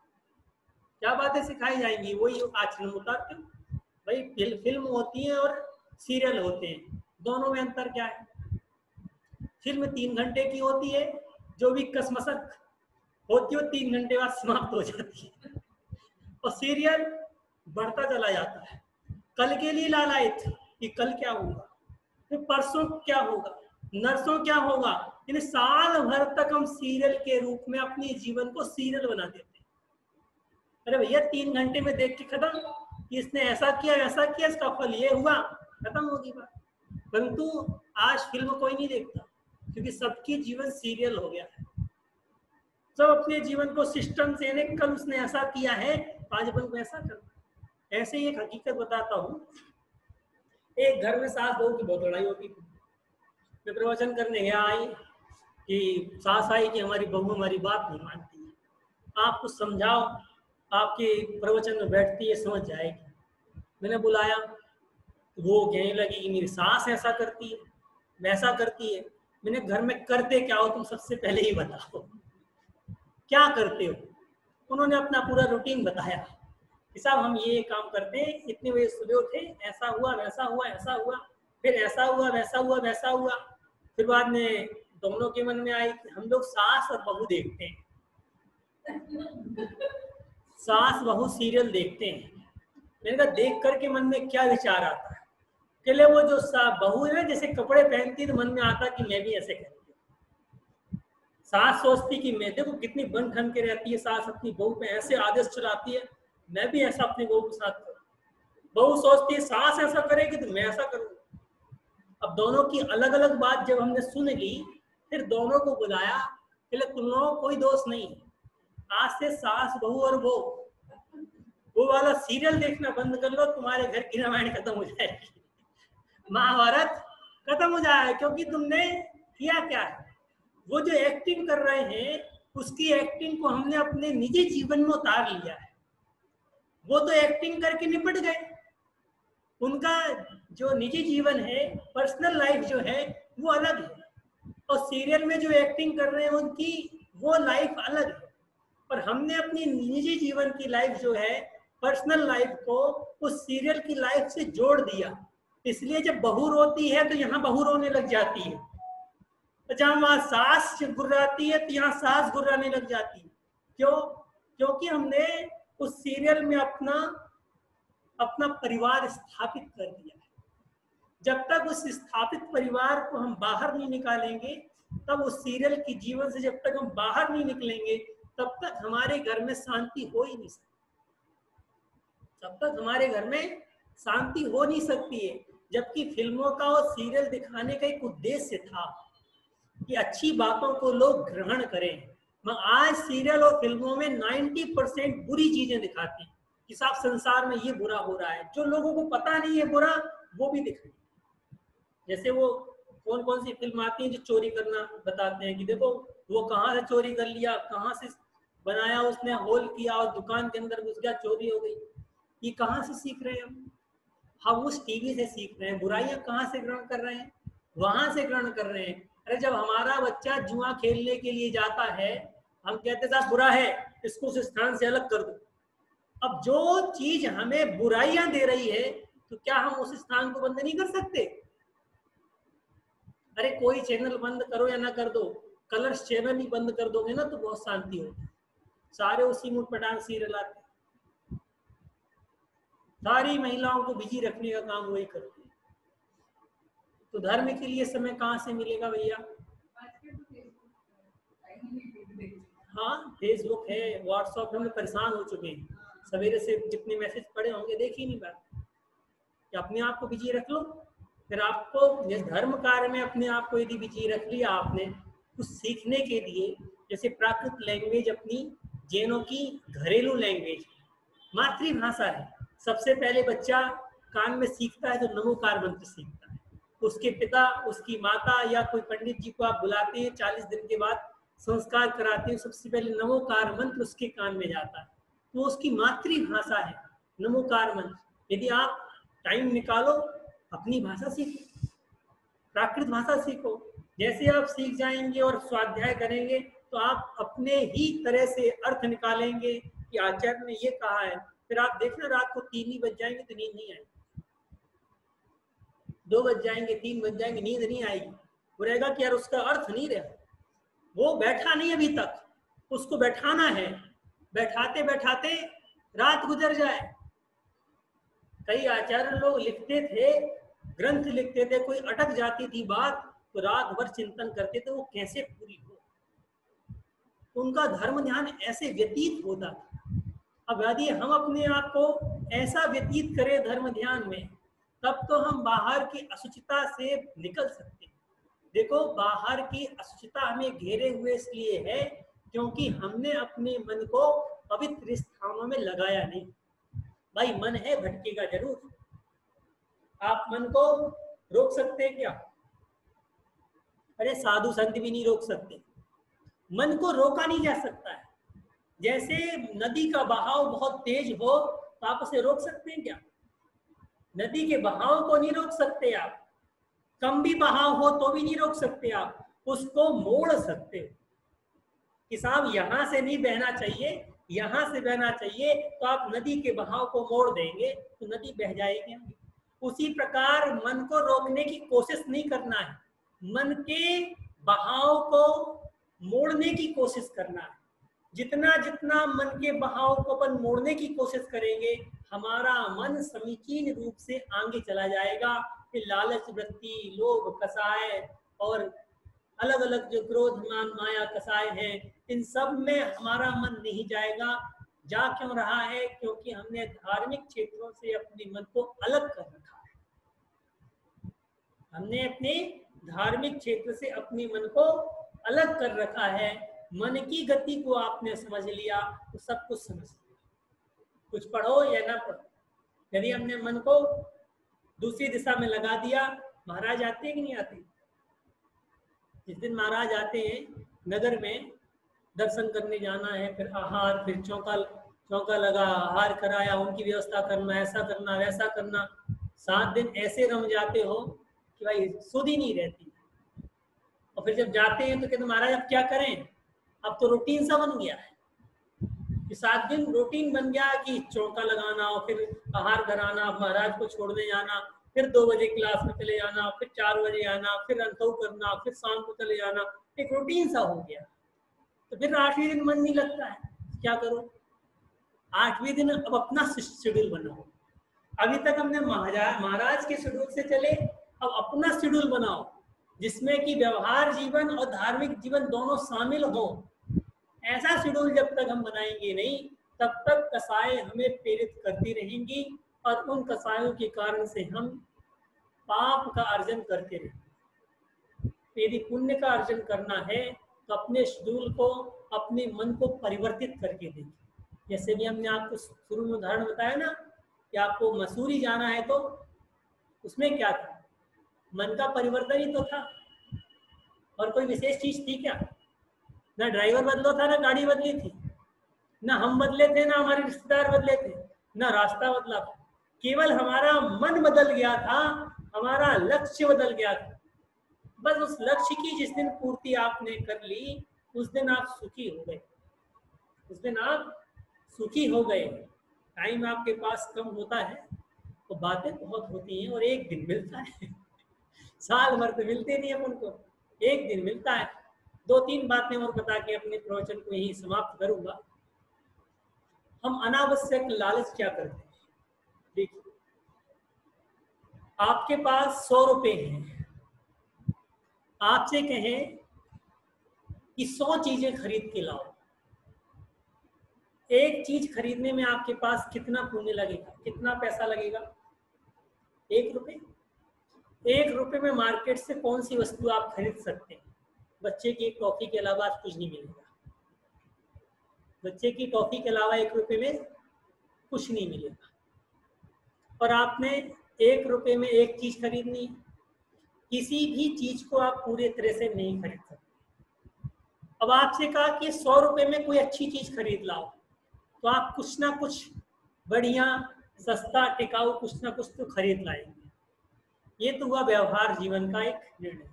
क्या बातें सिखाई जाएंगी, वही आचरण उतारते हो। भाई फिल्म होती है और सीरियल होते हैं, दोनों में अंतर क्या है? फिल्म 3 घंटे की होती है, जो भी कसमसक होती है 3 घंटे बाद समाप्त हो जाती है, और सीरियल बढ़ता चला जाता है। कल के लिए लालायित कि कल क्या होगा, फिर परसों क्या होगा, नरसों क्या होगा। यानी साल भर तक हम सीरियल के रूप में अपने जीवन को सीरियल बना देते हैं। अरे भैया 3 घंटे में देख के खत्म कि इसने ऐसा किया वैसा किया, इसका फल ये हुआ, खत्म होगी बात। परंतु आज फिल्म कोई नहीं देखता, क्योंकि सबकी जीवन सीरियल हो गया है। सब अपने जीवन को सिस्टम से, कल उसने ऐसा किया है आज अपन को ऐसा करना। ऐसे ही एक हकीकत बताता हूँ। एक घर में सास बहू की बहुत लड़ाई होती थी। मैं प्रवचन करने गया, आई कि सास आई कि हमारी बहू हमारी बात नहीं मानती है, आप कुछ समझाओ, आपके प्रवचन में बैठती है समझ जाएगी। मैंने बुलाया, वो कहने लगी कि मेरी सास ऐसा करती है वैसा करती है। मैंने घर में करते क्या हो तुम सबसे पहले ही बताओ, क्या करते हो? उन्होंने अपना पूरा रूटीन बताया कि साहब हम ये काम करते हैं, इतने बजे सुबह उठे, ऐसा हुआ वैसा हुआ, ऐसा हुआ, फिर ऐसा हुआ वैसा हुआ वैसा हुआ। फिर बाद में दोनों के मन में आई कि हम लोग सास और बहू देखते हैं, सास बहू सीरियल देखते हैं। मैंने कहा देख करके मन में क्या विचार आता है? कहले वो जो बहू है ना, जैसे कपड़े पहनती है तो मन में आता कि मैं भी ऐसे करती हूँ। सास सोचती कि मैं, देखो कितनी बन ठन के रहती है सास, अपनी बहू पे ऐसे आदेश चलाती है, मैं भी ऐसा अपनी बहू के साथ करूँ। बहू सोचती है सास ऐसा करेगी तो मैं ऐसा करूँगा। अब दोनों की अलग अलग बात जब हमने सुन ली, फिर दोनों को बुलाया, कहले तुम लोगों को कोई दोष नहीं, आज से सास बहू और वो वाला सीरियल देखना बंद कर लो, तुम्हारे घर की रामायण खत्म हो जाएगी, महाभारत खत्म हो जाएगा। क्योंकि तुमने किया क्या है, वो जो एक्टिंग कर रहे हैं उसकी एक्टिंग को हमने अपने निजी जीवन में उतार लिया है। वो तो एक्टिंग करके निपट गए, उनका जो निजी जीवन है, पर्सनल लाइफ जो है वो अलग है, और सीरियल में जो एक्टिंग कर रहे हैं उनकी वो लाइफ अलग है। और हमने अपनी निजी जीवन की लाइफ जो है, पर्सनल लाइफ को उस सीरियल की लाइफ से जोड़ दिया। इसलिए जब बहू रोती है तो यहाँ बहू रोने लग जाती है, जहाँ वहां सास गुर्राती है तो यहाँ सास गुर्राने लग जाती है। क्यों? क्योंकि हमने उस सीरियल में अपना परिवार स्थापित कर दिया है। जब तक उस स्थापित परिवार को हम बाहर नहीं निकालेंगे, तब उस सीरियल की जीवन से जब तक हम बाहर नहीं निकलेंगे, तब तक हमारे घर में शांति हो ही नहीं सकती, तब तक हमारे घर में शांति हो नहीं सकती है। जबकि फिल्मों का और सीरियल दिखाने का एक उद्देश्य था कि अच्छी बातों को लोग ग्रहण करें। मगर आज सीरियल और फिल्मों में 90% बुरी चीजें दिखाती हैं कि साहब संसार में ये बुरा हो रहा है, जो लोगों को पता नहीं है बुरा वो भी दिखाई। जैसे वो कौन कौन सी फिल्म आती है जो चोरी करना बताते हैं कि देखो वो कहाँ से चोरी कर लिया, कहाँ से बनाया उसने, होल किया और दुकान के अंदर घुस गया, चोरी हो गई। ये कहाँ से सीख रहे हैं हम उस टीवी से सीख रहे हैं। बुराइयां कहाँ से ग्रहण कर रहे हैं, वहां से ग्रहण कर रहे हैं। अरे जब हमारा बच्चा जुआ खेलने के लिए जाता है, हम कहते साहब बुरा है, इसको उस स्थान से अलग कर दो। अब जो चीज हमें बुराइयां दे रही है, तो क्या हम उस स्थान को बंद नहीं कर सकते? अरे कोई चैनल बंद करो या ना कर दो, कलर्स चैनल ही बंद कर दोगे ना तो बहुत शांति होगी। सारे उसी मूड पटांग सीरियल आते, सारी महिलाओं को बिजी रखने का काम वही करते हैं। तो धर्म के लिए समय कहाँ से मिलेगा भैया? हाँ, फेसबुक है, व्हाट्सएप है, हम परेशान हो चुके हैं। सवेरे से जितने मैसेज पड़े होंगे देख ही नहीं पाते कि अपने आप को बिजी रख लो। फिर आपको जिस धर्म कार्य में अपने आप को यदि बिजी रख लिया आपने कुछ सीखने के लिए, जैसे प्राकृत लैंग्वेज अपनी जैनों की घरेलू लैंग्वेज मातृभाषा है। सबसे पहले बच्चा कान में सीखता है तो नमोकार मंत्र सीखता है। उसके पिता, उसकी माता या कोई पंडित जी को आप बुलाते हैं, 40 दिन के बाद संस्कार कराते हैं, सबसे पहले नमोकार मंत्र उसके कान में जाता है। तो उसकी मातृभाषा है नमोकार मंत्र। यदि आप टाइम निकालो अपनी भाषा सीखो, प्राकृत भाषा सीखो। जैसे आप सीख जाएंगे और स्वाध्याय करेंगे तो आप अपने ही तरह से अर्थ निकालेंगे कि आचार्य ने ये कहा है। फिर आप देखना रात को 3 ही बज जाएंगे तो नींद नहीं आएगी, 2 बज जाएंगे, 3 बज जाएंगे, नींद नहीं आएगी। वो रहेगा कि यार उसका अर्थ नहीं रहा, वो बैठा नहीं अभी तक, उसको बैठाना है। बैठाते बैठाते रात गुजर जाए। कई आचार्य लोग लिखते थे, ग्रंथ लिखते थे, कोई अटक जाती थी बात तो रात भर चिंतन करते थे वो कैसे पूरी हो। उनका धर्म ध्यान ऐसे व्यतीत होता था। अब यदि हम अपने आप को ऐसा व्यतीत करें धर्म ध्यान में, तब तो हम बाहर की अशुचिता से निकल सकते हैं। देखो बाहर की अशुचिता हमें घेरे हुए इसलिए है क्योंकि हमने अपने मन को पवित्र स्थानों में लगाया नहीं। भाई मन है, भटकेगा जरूर। आप मन को रोक सकते हैं क्या? अरे साधु संत भी नहीं रोक सकते। मन को रोका नहीं जा सकता है। जैसे नदी का बहाव बहुत तेज हो तो आप उसे रोक सकते हैं क्या? नदी के बहाव को नहीं रोक सकते आप। कम भी बहाव हो तो भी नहीं रोक सकते आप, उसको मोड़ सकते हो कि साहब यहां से नहीं बहना चाहिए, यहां से बहना चाहिए। तो आप नदी के बहाव को मोड़ देंगे तो नदी बह जाएगी। उसी प्रकार मन को रोकने की कोशिश नहीं करना है, मन के बहाव को मोड़ने की कोशिश करना है। जितना जितना मन के बहाव को अपन मोड़ने की कोशिश करेंगे, हमारा मन समीचीन रूप से आगे चला जाएगा। फिर लालच वृत्ति, लोभ कसाय और अलग अलग जो क्रोध मान माया कसाय हैं, इन सब में हमारा मन नहीं जाएगा। जा क्यों रहा है? क्योंकि हमने धार्मिक क्षेत्रों से अपने मन को अलग कर रखा है। हमने अपने धार्मिक क्षेत्र से अपने मन को अलग कर रखा है। मन की गति को आपने समझ लिया तो सब कुछ समझ लिया। कुछ पढ़ो या ना पढ़ो, यदि हमने मन को दूसरी दिशा में लगा दिया। महाराज आते हैं कि नहीं आते? जिस दिन महाराज आते हैं नगर में दर्शन करने जाना है, फिर आहार, फिर चौका लगा, आहार कराया, उनकी व्यवस्था करना, ऐसा करना वैसा करना। 7 दिन ऐसे रम जाते हो कि भाई सुध ही नहीं रहती। और फिर जब जाते हैं तो कहते महाराज अब क्या करें, अब तो रूटीन सा बन गया है कि 7 दिन रूटीन बन गया कि चौका लगाना और फिर आहार कराना, महाराज को छोड़ने जाना, फिर 2 बजे क्लास में चले जाना, फिर 4 बजे आना, फिर अंतव करना, फिर शाम को चले जाना। एक रूटीन सा हो गया। तो फिर 8वें दिन मन नहीं लगता है, क्या करो? 8वें दिन अब अपना शेड्यूल बनाओ। अभी तक हमने महाराज के शेड्यूल से चले, अब अपना शेड्यूल बनाओ जिसमें कि व्यवहार जीवन और धार्मिक जीवन दोनों शामिल हो। ऐसा शेड्यूल जब तक हम बनाएंगे नहीं, तब तक कसाई हमें प्रेरित करती रहेंगी और उन कसायों के कारण से हम पाप का अर्जन करते रहेंगे। यदि पुण्य का अर्जन करना है तो अपने शेड्यूल को, अपने मन को परिवर्तित करके देखिए। जैसे भी हमने आपको शुरू में उदाहरण बताया ना कि आपको मसूरी जाना है, तो उसमें क्या था, मन का परिवर्तन ही तो था, और कोई विशेष चीज थी क्या? ना ड्राइवर बदला था, ना गाड़ी बदली थी, ना हम बदले थे, ना हमारे रिश्तेदार बदले थे, ना रास्ता बदला था। केवल हमारा मन बदल गया था, हमारा लक्ष्य बदल गया था। बस उस लक्ष्य की जिस दिन पूर्ति आपने कर ली, उस दिन आप सुखी हो गए, उस दिन आप सुखी हो गए। टाइम आपके पास कम होता है तो बातें बहुत होती हैं, और एक दिन मिलता है साल भर तो मिलते नहीं अपन को, एक दिन मिलता है। 2-3 बातें और बता के अपने प्रवचन को यही समाप्त करूंगा। हम अनावश्यक लालच क्या करते हैं? देखिए, आपके पास 100 रुपए हैं, आपसे कहें कि 100 चीजें खरीद के लाओ, एक चीज खरीदने में आपके पास कितना पुण्य लगेगा, कितना पैसा लगेगा? 1 रुपए। 1 रुपए में मार्केट से कौन सी वस्तु आप खरीद सकते हैं? बच्चे की एक टॉफी के अलावा कुछ नहीं मिलेगा। बच्चे की टॉफी के अलावा 1 रुपए में कुछ नहीं मिलेगा। और आपने 1 रुपए में एक चीज खरीदनी, किसी भी चीज को आप पूरे तरह से नहीं खरीद सकते। अब आपसे कहा कि 100 रुपए में कोई अच्छी चीज खरीद लाओ, तो आप कुछ ना कुछ बढ़िया, सस्ता, टिकाऊ कुछ ना कुछ तो खरीद लाएंगे। ये तो हुआ व्यवहार जीवन का एक निर्णय।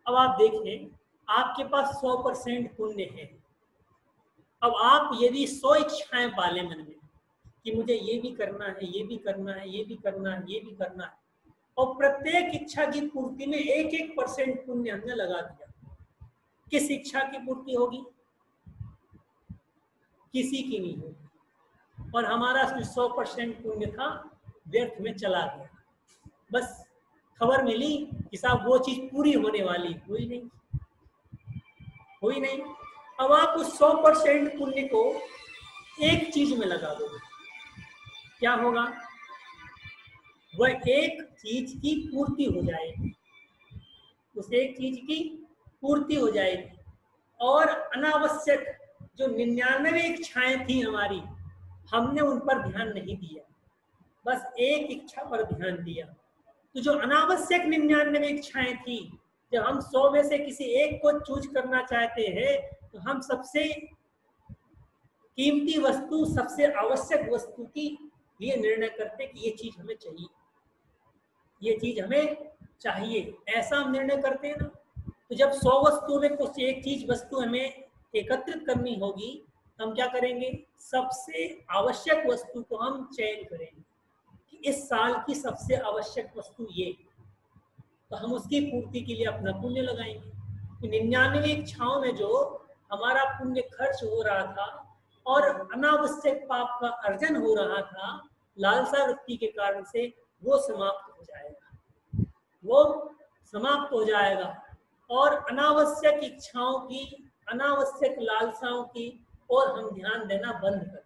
अब आप देखें, आपके पास 100% पुण्य है। अब आप यदि 100 इच्छाएं पाले मन में कि मुझे ये भी करना है, ये भी करना है, ये भी करना है, ये भी करना है, और प्रत्येक इच्छा की पूर्ति में 1-1% पुण्य हमने लगा दिया, किस इच्छा की पूर्ति होगी? किसी की नहीं होगी। और हमारा 100% पुण्य था, व्यर्थ में चला गया। बस खबर मिली कि साहब वो चीज पूरी होने वाली, हुई नहीं, हुई नहीं। अब आप उस 100% पुण्य को एक चीज में लगा दोगे, क्या होगा? वह एक चीज की पूर्ति हो जाएगी, उस एक चीज की पूर्ति हो जाएगी। और अनावश्यक जो 99 इच्छाएं थी हमारी, हमने उन पर ध्यान नहीं दिया, बस एक इच्छा पर ध्यान दिया। तो जो अनावश्यक 99 इच्छाएं थी, जब हम 100 में से किसी एक को चूज करना चाहते हैं, तो हम सबसे कीमती वस्तु, सबसे आवश्यक वस्तु की ये निर्णय करते कि ये चीज हमें चाहिए, ये चीज हमें चाहिए, ऐसा हम निर्णय करते हैं ना। तो जब 100 वस्तुओं में कुछ एक चीज वस्तु हमें एकत्रित करनी होगी, तो हम क्या करेंगे? सबसे आवश्यक वस्तु को हम चयन करेंगे कि इस साल की सबसे आवश्यक वस्तु ये, तो हम उसकी पूर्ति के लिए अपना पुण्य लगाएंगे। तो 99 इच्छाओं में जो हमारा पुण्य खर्च हो रहा था और अनावश्यक पाप का अर्जन हो रहा था लालसा वृत्ति के कारण से, वो समाप्त हो जाएगा, वो समाप्त हो जाएगा। और अनावश्यक इच्छाओं की, अनावश्यक लालसाओं की और हम ध्यान देना बंद कर,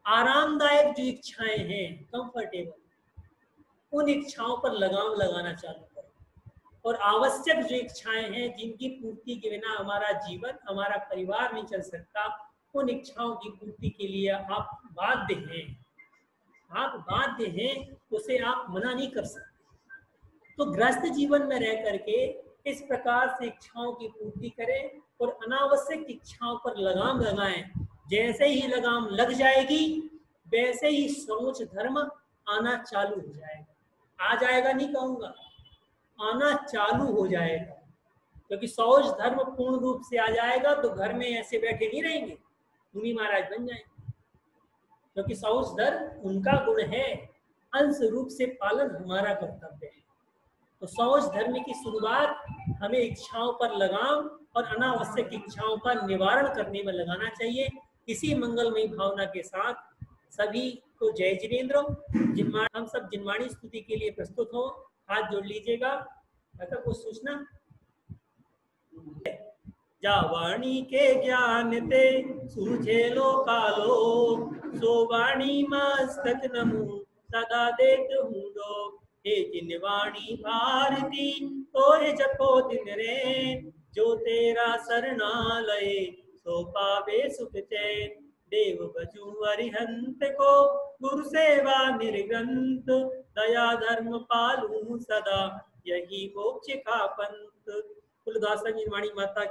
आरामदायक जो इच्छाएं हैं, कंफर्टेबल, उन इच्छाओं पर लगाम लगाना चालू करें। और आवश्यक जो इच्छाएं हैं, जिनकी पूर्ति के बिना हमारा जीवन, हमारा परिवार नहीं चल सकता, उन इच्छाओं की पूर्ति के लिए आप बाध्य हैं, आप बाध्य हैं, उसे आप मना नहीं कर सकते। तो गृहस्थ जीवन में रह करके इस प्रकार से इच्छाओं की पूर्ति करें और अनावश्यक इच्छाओं पर लगाम लगाएं। जैसे ही लगाम लग जाएगी, वैसे ही सोच धर्म आना चालू हो जाएगा। आ जाएगा नहीं कहूँगा, आना चालू हो जाएगा। क्योंकि सोच धर्म पूर्ण रूप से आ जाएगा तो घर में ऐसे बैठे नहीं रहेंगे, मुनि महाराज बन जाएंगे। क्योंकि सोच धर्म उनका गुण है, अंश रूप से पालन हमारा कर्तव्य है। तो सोच धर्म की शुरुआत हमें इच्छाओं पर लगाम और अनावश्यक इच्छाओं का निवारण करने में लगाना चाहिए। इसी मंगलमयी भावना के साथ सभी को जय जिनेन्द्र। हम सब जिनवाणी स्तुति के लिए प्रस्तुत हो, हाथ जोड़ लीजिएगा। ऐसा कुछ सूचना जा वाणी के ज्ञान ते सूझे लो कालो, सो वाणी मस्तक नमु सदा देत हूँ दो। हे जिन वाणी भारती तोय जपो दिन रे, जो तेरा शरणालय सो पावे सुख चैन। देव बजू अरिहंत को गुरु सेवा निर्ग्रंथ, दया धर्म पालू सदा यही मोक्ष का पंथ। तुलदास वाणी माता